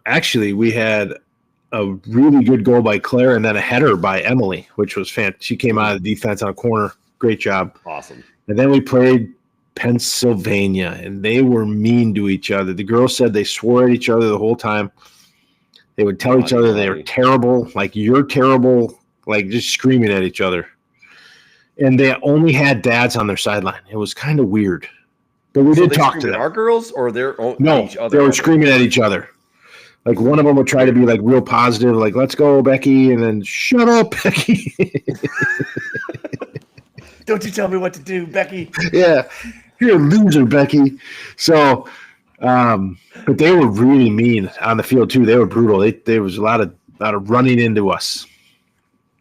[SPEAKER 3] actually, we had a really good goal by Claire and then a header by Emily, which was fantastic. She came out of the defense on a corner. Great job.
[SPEAKER 1] Awesome.
[SPEAKER 3] And then we played Pennsylvania, and they were mean to each other. The girls said they swore at each other the whole time. They would tell each other they were terrible, like you're terrible, like just screaming at each other. And they only had dads on their sideline. It was kind of weird. But we did talk to them.
[SPEAKER 1] Our girls or their own?
[SPEAKER 3] No,
[SPEAKER 1] each other?
[SPEAKER 3] they were screaming at each other. Like one of them would try to be like real positive, like "Let's go, Becky," and then "Shut up, Becky."
[SPEAKER 1] Don't you tell me what to do, Becky.
[SPEAKER 3] Yeah, you're a loser, Becky. So, but they were really mean on the field too. They were brutal. There was a lot of running into us.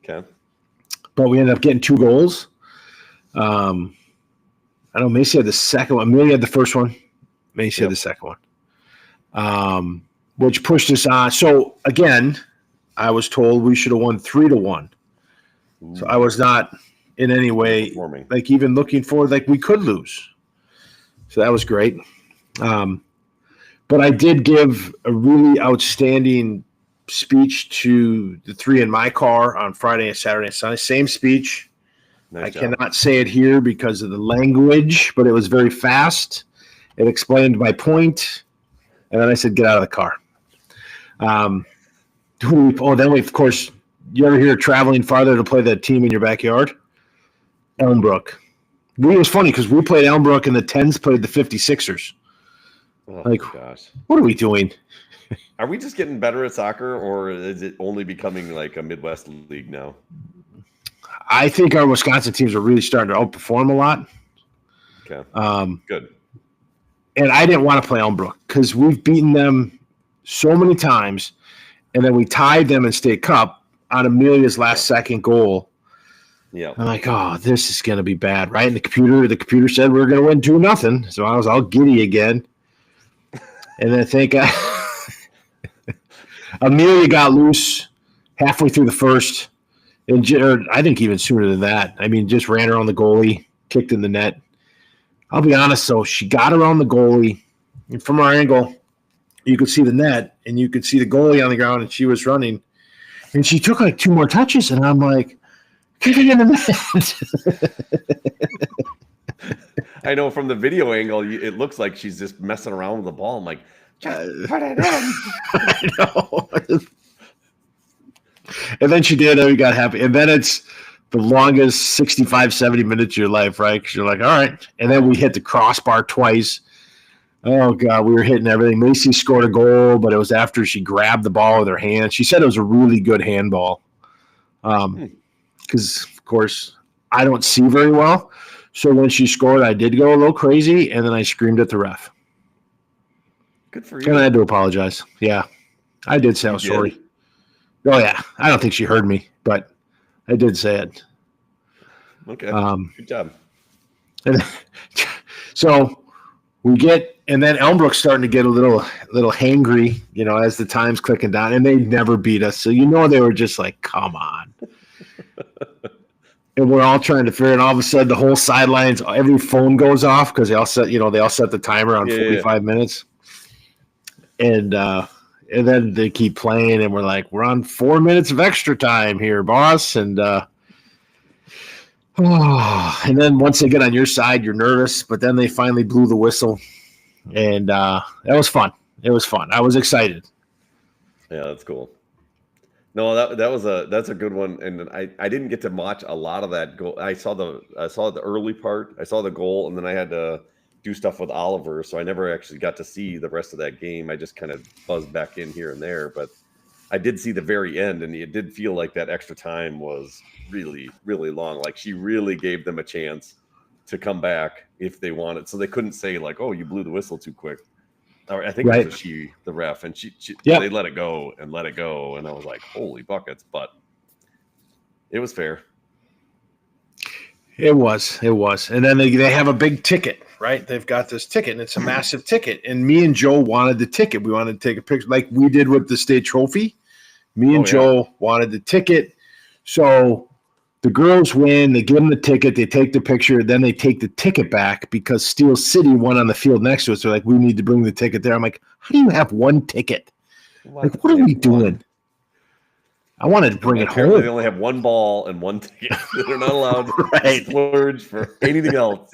[SPEAKER 1] Okay.
[SPEAKER 3] But we ended up getting 2 goals. I know Macy had the second one. Amelia had the first one. Macy had the second one. Which pushed us on. So again, I was told we should have won 3-1. So I was not in any way like even looking forward, like we could lose. So that was great. But I did give a really outstanding speech to the 3 in my car on Friday and Saturday and Sunday. Same speech.
[SPEAKER 1] Nice
[SPEAKER 3] I
[SPEAKER 1] job.
[SPEAKER 3] cannot say it here because of the language, but it was very fast. It explained my point, and then I said, "Get out of the car." Then we, of course, you ever hear traveling farther to play that team in your backyard? Elmbrook. It was funny because we played Elmbrook and the 10s played the 56ers.
[SPEAKER 1] Oh,
[SPEAKER 3] Like,
[SPEAKER 1] gosh.
[SPEAKER 3] what are we doing?
[SPEAKER 1] Are we just getting better at soccer, or is it only becoming like a Midwest league now?
[SPEAKER 3] I think our Wisconsin teams are really starting to outperform a lot.
[SPEAKER 1] Okay. Good.
[SPEAKER 3] And I didn't want to play Elmbrook because we've beaten them so many times, and then we tied them in State Cup on Amelia's last second goal.
[SPEAKER 1] Yeah.
[SPEAKER 3] I'm like, oh, this is going to be bad, right? And the computer said we were going to win 2-0, so I was all giddy again. And then I think Amelia got loose halfway through the first, or I think even sooner than that. I mean, just ran around the goalie, kicked in the net. I'll be honest, though, she got around the goalie, and from our angle, you could see the net, and you could see the goalie on the ground, and she was running. And she took like 2 more touches, and I'm like, kick it in the net.
[SPEAKER 1] I know from the video angle, it looks like she's just messing around with the ball. I'm like, just put it in.
[SPEAKER 3] I know. And then she did, and we got happy. And then it's the longest 65, 70 minutes of your life, right? Because you're like, all right. And then we hit the crossbar twice. Oh, God, we were hitting everything. Macy scored a goal, but it was after she grabbed the ball with her hand. She said it was a really good handball. Because, of course, I don't see very well. So when she scored, I did go a little crazy, and then I screamed at the ref.
[SPEAKER 1] Good for you.
[SPEAKER 3] And I had to apologize. Yeah, I did say I was sorry. Oh, yeah. I don't think she heard me, but I did say it.
[SPEAKER 1] Okay. Good job.
[SPEAKER 3] And so we get, and then Elmbrook's starting to get a little hangry, as the time's clicking down, and they never beat us. So they were just like, come on. And we're all trying to figure it. And all of a sudden, the whole sidelines, every phone goes off because they all set the timer on 45 minutes. And then they keep playing, and we're like, we're on 4 minutes of extra time here, boss. And and then once they get on your side, you're nervous. But then they finally blew the whistle, and that was fun. It was fun. I was excited.
[SPEAKER 1] Yeah, that's cool. No, that's a good one, and I didn't get to watch a lot of that goal. I saw the early part. I saw the goal, and then I had to do stuff with Oliver, so I never actually got to see the rest of that game. I just kind of buzzed back in here and there, but I did see the very end, and it did feel like that extra time was really, really long. Like she really gave them a chance to come back if they wanted, so they couldn't say like, "Oh, you blew the whistle too quick." Or I think it was the ref, and she they let it go, and I was like, holy buckets, but it was fair.
[SPEAKER 3] It was. And then they have a big ticket, right? They've got this ticket, and it's a massive ticket. And me and Joe wanted the ticket. We wanted to take a picture, like we did with the state trophy. Me and Joe wanted the ticket. So the girls win. They give them the ticket. They take the picture. Then they take the ticket back because Steel City won on the field next to us. They're like, we need to bring the ticket there. I'm like, how do you have one ticket? Like, what are we doing? I wanted to bring it home.
[SPEAKER 1] They only have one ball and one ticket. They're not allowed to splurge for anything else.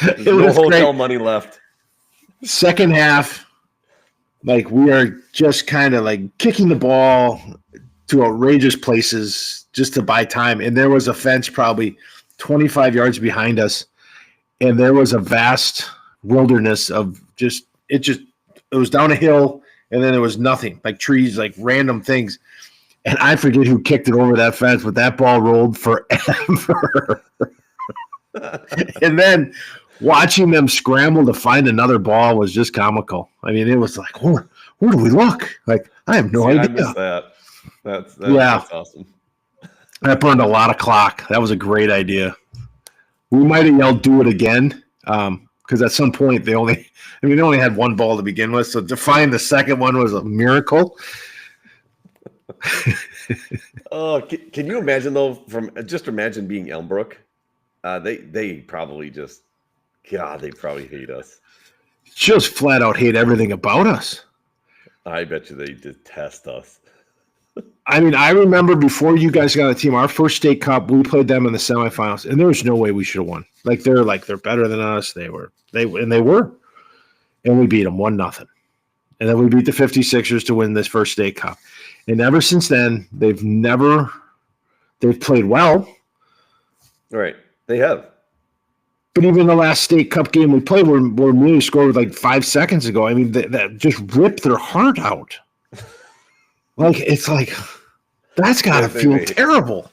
[SPEAKER 1] There's no hotel money left.
[SPEAKER 3] Second half, like we are just kind of like kicking the ball to outrageous places just to buy time. And there was a fence probably 25 yards behind us. And there was a vast wilderness of it was down a hill and then there was nothing, like trees, like random things. And I forget who kicked it over that fence, but that ball rolled forever. And then watching them scramble to find another ball was just comical. I mean, it was like, where do we look? Like, I have no idea.
[SPEAKER 1] I missed that. That's awesome.
[SPEAKER 3] That burned a lot of clock. That was a great idea. We might have yelled, do it again. Because at some point they only had one ball to begin with. So to find the second one was a miracle.
[SPEAKER 1] Oh, can you imagine though? Imagine being Elmbrook. They probably they probably hate us.
[SPEAKER 3] Just flat out hate everything about us.
[SPEAKER 1] I bet you they detest us.
[SPEAKER 3] I mean, I remember before you guys got a team, our first state cup, we played them in the semifinals, and there was no way we should have won. They're better than us. They were, and we beat them 1-0, and then we beat the 56ers to win this first state cup. And ever since then, they've played well.
[SPEAKER 1] Right. They have.
[SPEAKER 3] But even the last state cup game we played where Amelia scored like 5 seconds ago, I mean, that just ripped their heart out. It's like, that's got to feel terrible.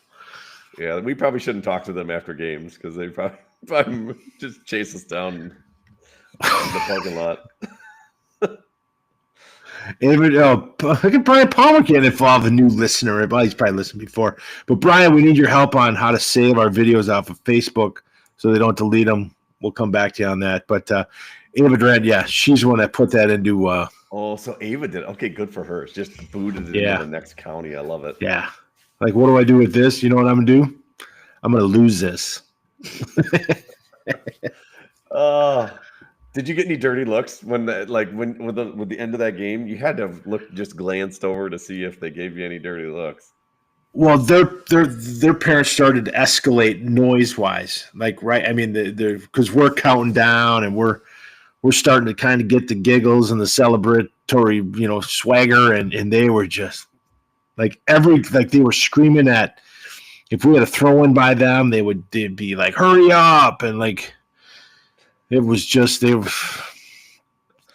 [SPEAKER 1] Yeah, we probably shouldn't talk to them after games because they probably just chase us down in the parking lot.
[SPEAKER 3] Brian Palmer get involved, a new listener. Well, he's probably listened before. But Brian, we need your help on how to save our videos off of Facebook so they don't delete them. We'll come back to you on that. But Ava Durant, she's the one that put that into.
[SPEAKER 1] So Ava did. Okay, good for her. It's just booted it into the next county. I love it.
[SPEAKER 3] Yeah. Like, what do I do with this? You know what I'm going to do? I'm going to lose this.
[SPEAKER 1] Did you get any dirty looks with the end of that game? You had to have just glanced over to see if they gave you any dirty looks.
[SPEAKER 3] Well, their parents started to escalate noise wise, like right. I mean, because we're counting down and we're starting to kind of get the giggles and the celebratory, swagger, and they were just like they were screaming at. If we had a throw in by them, they'd be like, "Hurry up!" and like. It was just and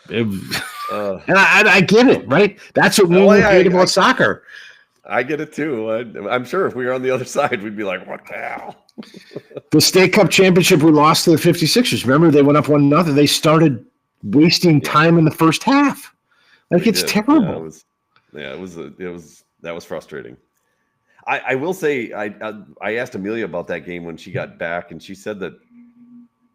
[SPEAKER 3] I get it, right? That's what we hate about soccer.
[SPEAKER 1] I get it too. I'm sure if we were on the other side, we'd be like, "What the hell?"
[SPEAKER 3] The state cup championship, we lost to the 56ers. Remember, they went up 1-0. They started wasting time in the first half. It's terrible.
[SPEAKER 1] It was that was frustrating. I will say, I asked Amelia about that game when she got back, and she said that.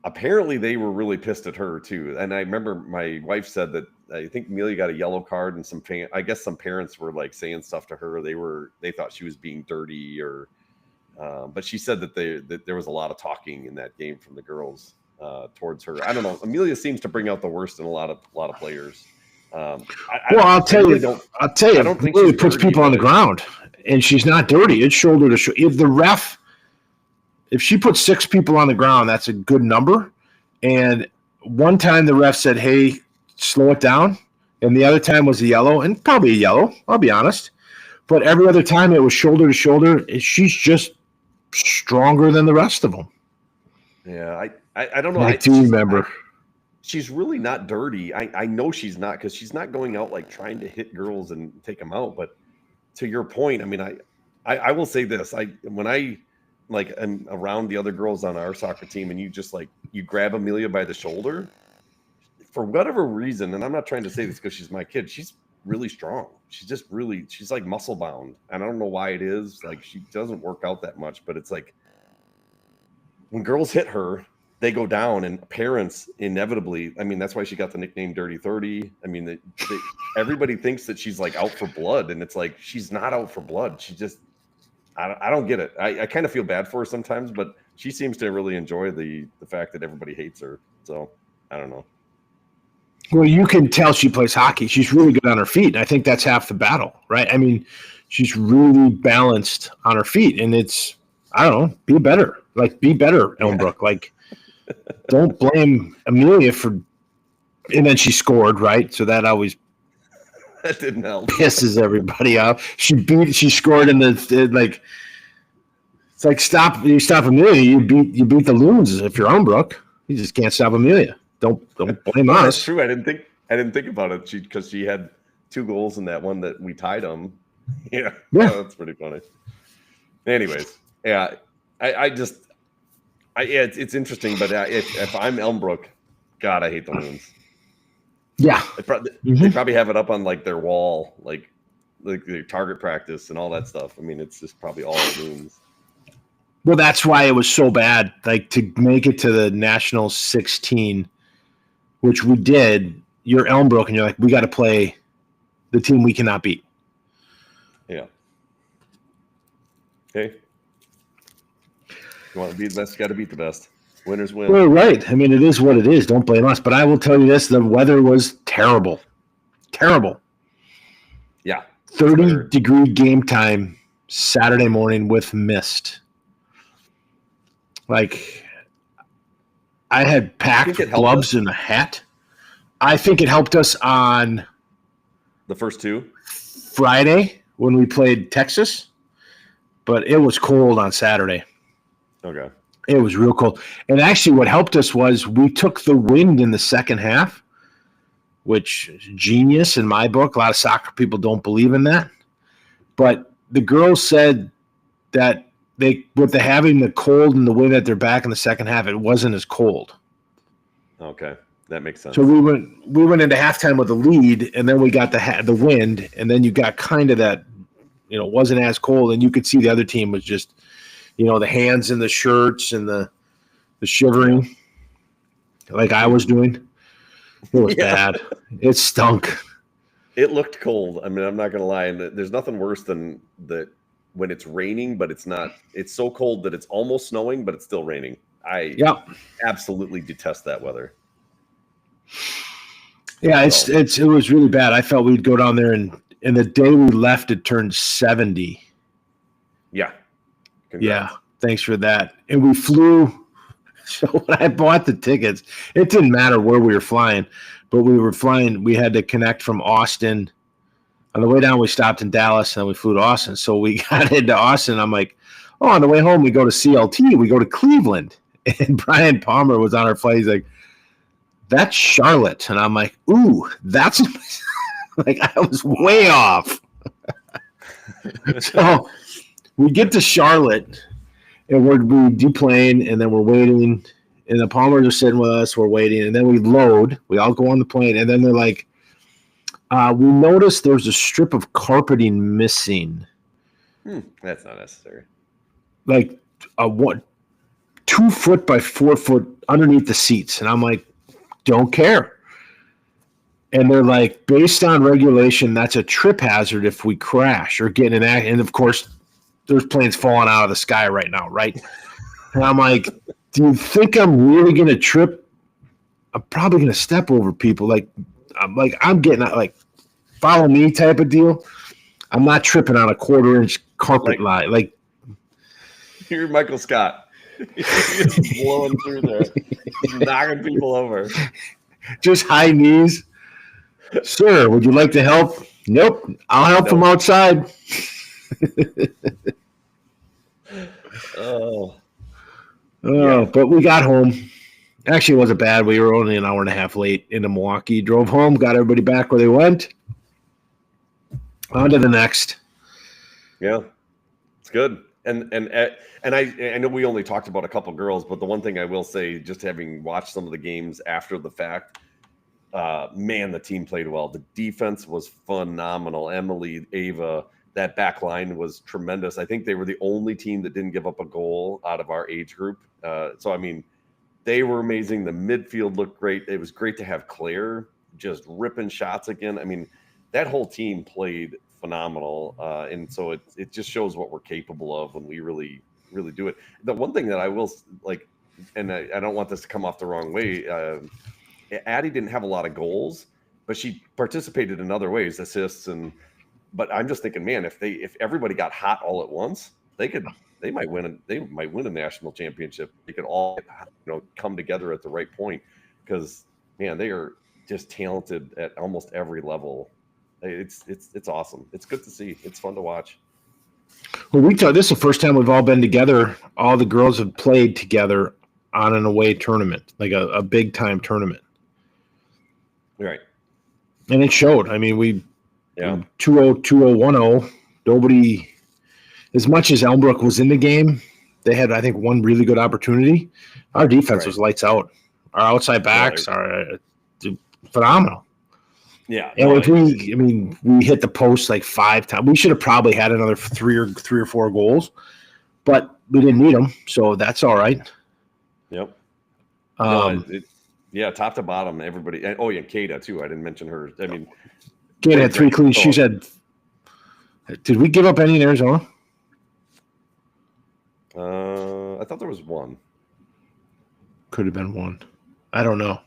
[SPEAKER 1] Apparently, they were really pissed at her too, and I remember my wife said that I think Amelia got a yellow card, and some parents were like saying stuff to her. They thought she was being dirty, but she said that there was a lot of talking in that game from the girls towards her. I don't know. Amelia seems to bring out the worst in a lot of players.
[SPEAKER 3] I'll tell you. I don't think she puts people on the ground, and she's not dirty. It's shoulder to shoulder. If she puts 6 people on the ground, that's a good number. And one time the ref said, "Hey, slow it down." And the other time was a yellow, and probably a yellow, I'll be honest. But every other time it was shoulder to shoulder. She's just stronger than the rest of them.
[SPEAKER 1] Yeah, I don't know.
[SPEAKER 3] I do remember.
[SPEAKER 1] She's really not dirty. I know she's not because she's not going out like trying to hit girls and take them out. But to your point, I mean, I will say this. When I am around the other girls on our soccer team and you grab Amelia by the shoulder for whatever reason, and I'm not trying to say this because she's my kid, she's really strong. She's like muscle bound, and I don't know why it is. Like, she doesn't work out that much, but it's like when girls hit her, they go down, and parents inevitably. I mean, that's why she got the nickname Dirty 30. I mean, everybody thinks that she's like out for blood, and it's like she's not out for blood. She just, I don't get it. I kind of feel bad for her sometimes, but she seems to really enjoy the fact that everybody hates her. So I don't know.
[SPEAKER 3] Well, you can tell she plays hockey. She's really good on her feet. And I think that's half the battle, right? I mean, she's really balanced on her feet, and it's, I don't know, be better. Like, be better, Elmbrook. Yeah. Like, don't blame Amelia for, and then she scored, right? So that always
[SPEAKER 1] that didn't help.
[SPEAKER 3] Pisses everybody off. She scored in the like. It's like stop Amelia. You beat the Loons if you're Elmbrook. You just can't stop Amelia. Don't blame us.
[SPEAKER 1] That's true. I didn't think about it. Because she had 2 goals in that one that we tied them. Yeah. Oh, that's pretty funny. Anyways, yeah, it's interesting, but if I'm Elmbrook, God, I hate the Loons.
[SPEAKER 3] Yeah,
[SPEAKER 1] they probably have it up on like their wall, like their target practice and all that stuff. I mean, it's just probably all Loons.
[SPEAKER 3] Well, that's why it was so bad. Like, to make it to the National 16, which we did. You're Elmbrook, and you're like, we got to play the team we cannot beat.
[SPEAKER 1] Yeah. Okay. You want to be the best, got to beat the best. Winners win.
[SPEAKER 3] Well, right. I mean, it is what it is. Don't blame us. But I will tell you this: the weather was terrible. Terrible.
[SPEAKER 1] Yeah.
[SPEAKER 3] 30-degree game time Saturday morning with mist. Like, I had packed gloves and a hat. I think it helped us on
[SPEAKER 1] the first 2
[SPEAKER 3] Friday when we played Texas, but it was cold on Saturday.
[SPEAKER 1] Okay.
[SPEAKER 3] It was real cold. And actually what helped us was we took the wind in the second half, which is genius in my book. A lot of soccer people don't believe in that. But the girls said that with having the cold and the wind at their back in the second half, it wasn't as cold.
[SPEAKER 1] Okay. That makes sense.
[SPEAKER 3] So we went into halftime with a lead, and then we got the wind, and then you got kind of that, it wasn't as cold, and you could see the other team was just, the hands in the shirts and the shivering, like I was doing. It was bad. It stunk.
[SPEAKER 1] It looked cold. I mean, I'm not going to lie. And there's nothing worse than that when it's raining, but it's not. It's so cold that it's almost snowing, but it's still raining. I absolutely detest that weather.
[SPEAKER 3] Yeah, it was really bad. I felt we'd go down there, and the day we left, it turned 70.
[SPEAKER 1] Yeah. Congrats.
[SPEAKER 3] Yeah, thanks for that. And we flew. So when I bought the tickets, it didn't matter where we were flying, but we were flying. We had to connect from Austin. On the way down, we stopped in Dallas, and then we flew to Austin. So we got into Austin. I'm like, on the way home, we go to CLT. We go to Cleveland. And Brian Palmer was on our flight. He's like, that's Charlotte. And I'm like, ooh, that's like, I was way off. So we get to Charlotte, and we deplane, and then we're waiting, and the Palmers are sitting with us. We're waiting, and then we load. We all go on the plane, and then they're like, we noticed there's a strip of carpeting missing.
[SPEAKER 1] That's not necessary.
[SPEAKER 3] Like 2 foot by 4 foot underneath the seats. And I'm like, don't care. And they're like, based on regulation, that's a trip hazard if we crash or get in an accident. And of course, there's planes falling out of the sky right now, right? And I'm like, do you think I'm really going to trip? I'm probably going to step over people. I'm getting like, follow me type of deal. I'm not tripping on a 1/4-inch carpet line. Like,
[SPEAKER 1] you're Michael Scott. You're blowing through there, knocking people over.
[SPEAKER 3] Just high knees. Sir, would you like to help? Nope. I'll help from outside. But we got home. Actually, it wasn't bad. We were only an hour and a half late into Milwaukee. Drove home, got everybody back where they went. On to the next.
[SPEAKER 1] Yeah, it's good. And I know we only talked about a couple girls, but the one thing I will say, just having watched some of the games after the fact, man, the team played well. The defense was phenomenal. Emily, Ava, that back line was tremendous. I think they were the only team that didn't give up a goal out of our age group. So, I mean, They were amazing. The midfield looked great. It was great to have Claire just ripping shots again. I mean, that whole team played phenomenal, and so it just shows what we're capable of when we really do it. The one thing that I will like, and I don't want this to come off the wrong way, Addie didn't have a lot of goals, but she participated in other ways, assists but I'm just thinking, man, if everybody got hot all at once, they might win a national championship. They could all come together at the right point, because man, they are just talented at almost every level. It's awesome. It's good to see. It's fun to watch.
[SPEAKER 3] Well, this is the first time we've all been together. All the girls have played together on an away tournament, like a big time tournament.
[SPEAKER 1] Right.
[SPEAKER 3] And it showed. I mean, we
[SPEAKER 1] 2-0,
[SPEAKER 3] 2-0, 1-0. Nobody, as much as Elmbrook was in the game, they had, I think, one really good opportunity. Our defense was lights out. Our outside backs are phenomenal.
[SPEAKER 1] Yeah.
[SPEAKER 3] And we hit the post like 5 times. We should have probably had another three or four goals, but we didn't need them, so that's all right.
[SPEAKER 1] Yep. Top to bottom, everybody. Oh, yeah, Kada too. I didn't mention her. I mean,
[SPEAKER 3] Kada had 3 clean. She said, "Did we give up any in Arizona?"
[SPEAKER 1] I thought there was one.
[SPEAKER 3] Could have been one. I don't know,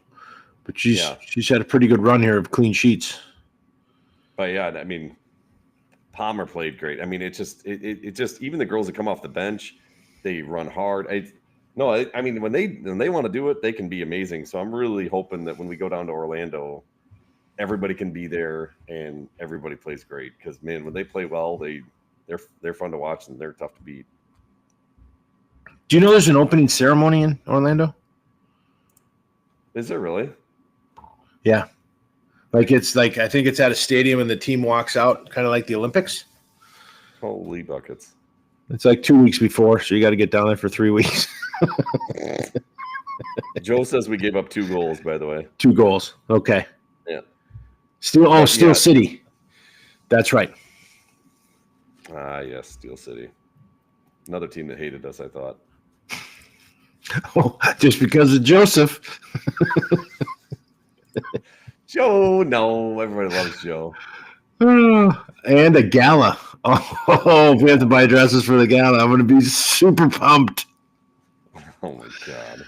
[SPEAKER 3] but she's had a pretty good run here of clean sheets.
[SPEAKER 1] But yeah, I mean, Palmer played great. I mean, it just even the girls that come off the bench, they run hard. I mean, when they want to do it, they can be amazing. So I'm really hoping that when we go down to Orlando, everybody can be there and everybody plays great. Because man, when they play well, they're fun to watch and they're tough to beat.
[SPEAKER 3] Do you know there's an opening ceremony in Orlando?
[SPEAKER 1] Is there really?
[SPEAKER 3] Yeah. I think it's at a stadium and the team walks out, kind of like the Olympics.
[SPEAKER 1] Holy buckets.
[SPEAKER 3] It's like 2 weeks before, so you got to get down there for 3 weeks.
[SPEAKER 1] Joe says we gave up 2 goals, by the way.
[SPEAKER 3] 2 goals. Okay.
[SPEAKER 1] Yeah.
[SPEAKER 3] Steel City. That's right.
[SPEAKER 1] Yes, Steel City. Another team that hated us, I thought.
[SPEAKER 3] Oh, just because of Joseph.
[SPEAKER 1] Joe, no, everybody loves Joe.
[SPEAKER 3] And a gala. Oh, if we have to buy dresses for the gala, I'm going to be super pumped.
[SPEAKER 1] Oh my God.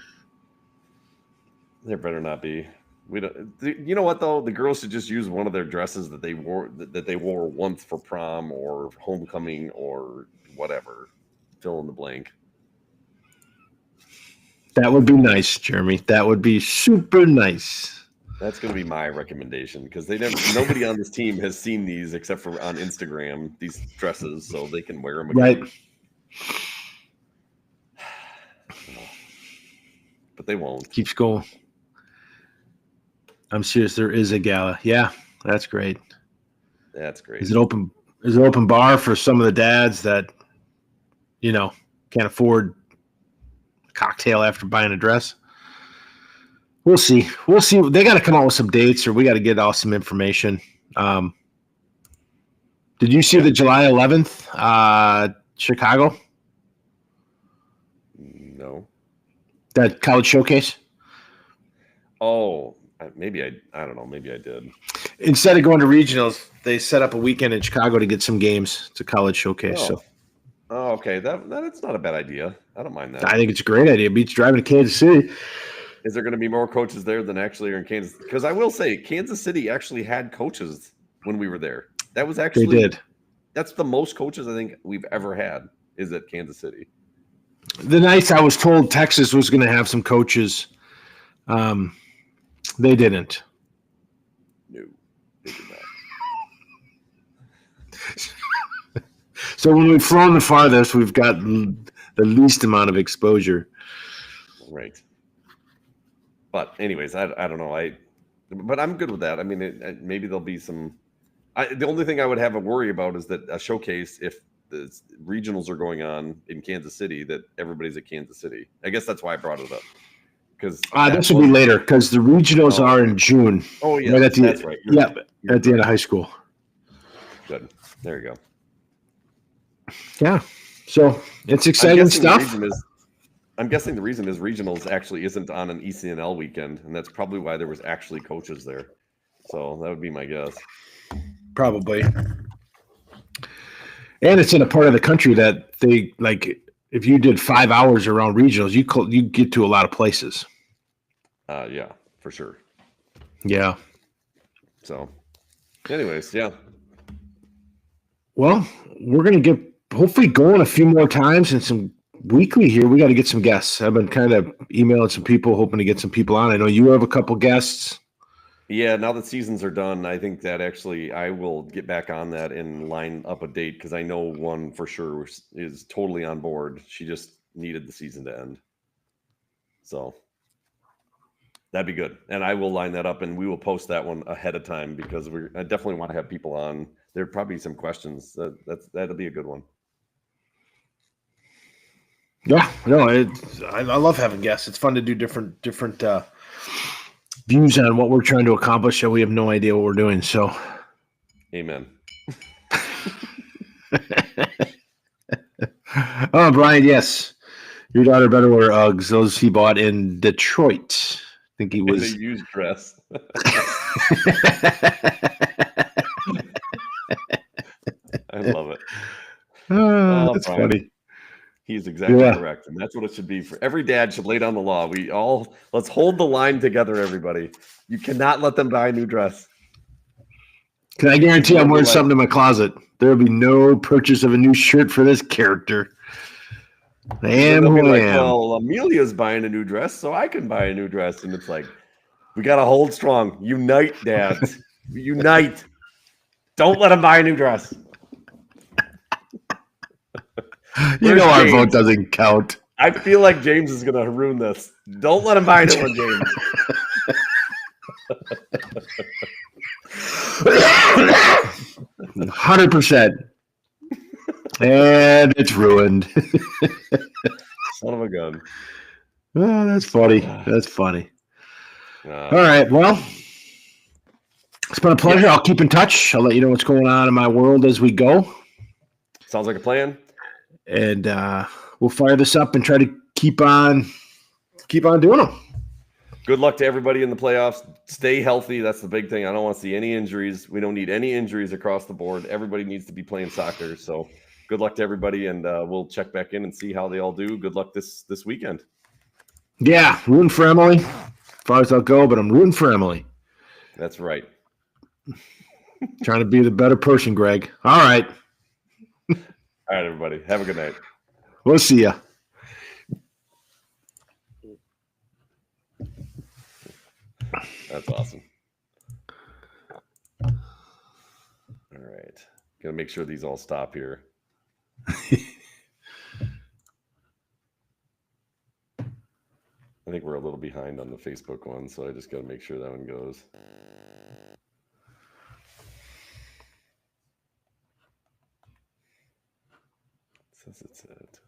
[SPEAKER 1] There better not be. We don't. You know what though? The girls should just use one of their dresses that they wore once for prom or homecoming or whatever. Fill in the blank.
[SPEAKER 3] That would be nice, Jeremy. That would be super nice.
[SPEAKER 1] That's going to be my recommendation, because nobody on this team has seen these except for on Instagram, these dresses, so they can wear them again.
[SPEAKER 3] Right.
[SPEAKER 1] But they won't.
[SPEAKER 3] Keeps going. I'm serious. There is a gala. Yeah, that's great.
[SPEAKER 1] That's great.
[SPEAKER 3] Is it open bar for some of the dads that, can't afford a cocktail after buying a dress? We'll see. They got to come out with some dates, or we got to get out some information. Did you see the July 11th, Chicago?
[SPEAKER 1] No.
[SPEAKER 3] That college showcase?
[SPEAKER 1] Oh, maybe I don't know. Maybe I did.
[SPEAKER 3] Instead of going to regionals, they set up a weekend in Chicago to get some games. It's a college showcase.
[SPEAKER 1] Oh, okay. That's not a bad idea. I don't mind that.
[SPEAKER 3] I think it's a great idea. It beats driving to Kansas City.
[SPEAKER 1] Is there going to be more coaches there than actually are in Kansas? Because I will say, Kansas City actually had coaches when we were there. That was actually
[SPEAKER 3] they did.
[SPEAKER 1] That's the most coaches I think we've ever had is at Kansas City.
[SPEAKER 3] The nights I was told Texas was going to have some coaches, they didn't.
[SPEAKER 1] No, they did not.
[SPEAKER 3] So when we've flown the farthest, we've got the least amount of exposure.
[SPEAKER 1] Right. But anyways, I don't know. But I'm good with that. I mean, maybe there'll be some. The only thing I would have a worry about is that a showcase, if the regionals are going on in Kansas City, that everybody's at Kansas City. I guess that's why I brought it up. Because
[SPEAKER 3] this will be later, because the regionals are in June.
[SPEAKER 1] Oh yeah,
[SPEAKER 3] right
[SPEAKER 1] that's right.
[SPEAKER 3] At the end of high school.
[SPEAKER 1] Good. There you go.
[SPEAKER 3] Yeah. So it's exciting stuff.
[SPEAKER 1] I'm guessing the reason is regionals actually isn't on an ECNL weekend, and that's probably why there was actually coaches there. So that would be my guess.
[SPEAKER 3] Probably. And it's in a part of the country that they like. If you did 5 hours around regionals, you get to a lot of places.
[SPEAKER 1] Yeah, for sure.
[SPEAKER 3] Yeah.
[SPEAKER 1] So, anyways, yeah.
[SPEAKER 3] Well, we're gonna get hopefully going a few more times and some weekly here. We got to get some guests. I've been kind of emailing some people, hoping to get some people on. I know you have a couple guests.
[SPEAKER 1] Yeah, now that seasons are done, I think that actually I will get back on that and line up a date because I know one for sure is totally on board. She just needed the season to end. So that'd be good. And I will line that up and we will post that one ahead of time because I definitely want to have people on. There'd probably be some questions. That'll be a good one.
[SPEAKER 3] Yeah, no, I love having guests. It's fun to do different views on what we're trying to accomplish, and we have no idea what we're doing. So,
[SPEAKER 1] Amen.
[SPEAKER 3] oh, Brian, yes, your daughter better wear Uggs. Those he bought in Detroit. I think he was
[SPEAKER 1] in a used dress. I love it.
[SPEAKER 3] That's
[SPEAKER 1] Brian.
[SPEAKER 3] funny.
[SPEAKER 1] He's exactly correct. And that's what it should be for every dad should lay down the law. Let's hold the line together, everybody. You cannot let them buy a new dress.
[SPEAKER 3] Can I guarantee I'm wearing something in my closet? There will be no purchase of a new shirt for this character. I am who I am.
[SPEAKER 1] Well, Amelia's buying a new dress, so I can buy a new dress. And it's like, we got to hold strong. Unite, dads. Unite. Don't let him buy a new dress.
[SPEAKER 3] You know our vote doesn't count.
[SPEAKER 1] I feel like James is going to ruin this. Don't let him buy a new one, James.
[SPEAKER 3] 100%. And it's ruined.
[SPEAKER 1] Son of a gun.
[SPEAKER 3] Oh, that's funny. That's funny. All right. Well, it's been a pleasure. I'll keep in touch. I'll let you know what's going on in my world as we go.
[SPEAKER 1] Sounds like a plan.
[SPEAKER 3] And we'll fire this up and try to keep on doing them.
[SPEAKER 1] Good luck to everybody in the playoffs. Stay healthy. That's the big thing. I don't want to see any injuries. We don't need any injuries across the board. Everybody needs to be playing soccer. So good luck to everybody, and we'll check back in and see how they all do. Good luck this weekend.
[SPEAKER 3] Yeah, rooting for Emily. As far as I'll go, but I'm rooting for Emily.
[SPEAKER 1] That's right.
[SPEAKER 3] Trying to be the better person, Greg. All right.
[SPEAKER 1] All right, everybody. Have a good night.
[SPEAKER 3] We'll see ya.
[SPEAKER 1] That's awesome. All right. Gotta make sure these all stop here. I think we're a little behind on the Facebook one, so I just gotta make sure that one goes. It says it's at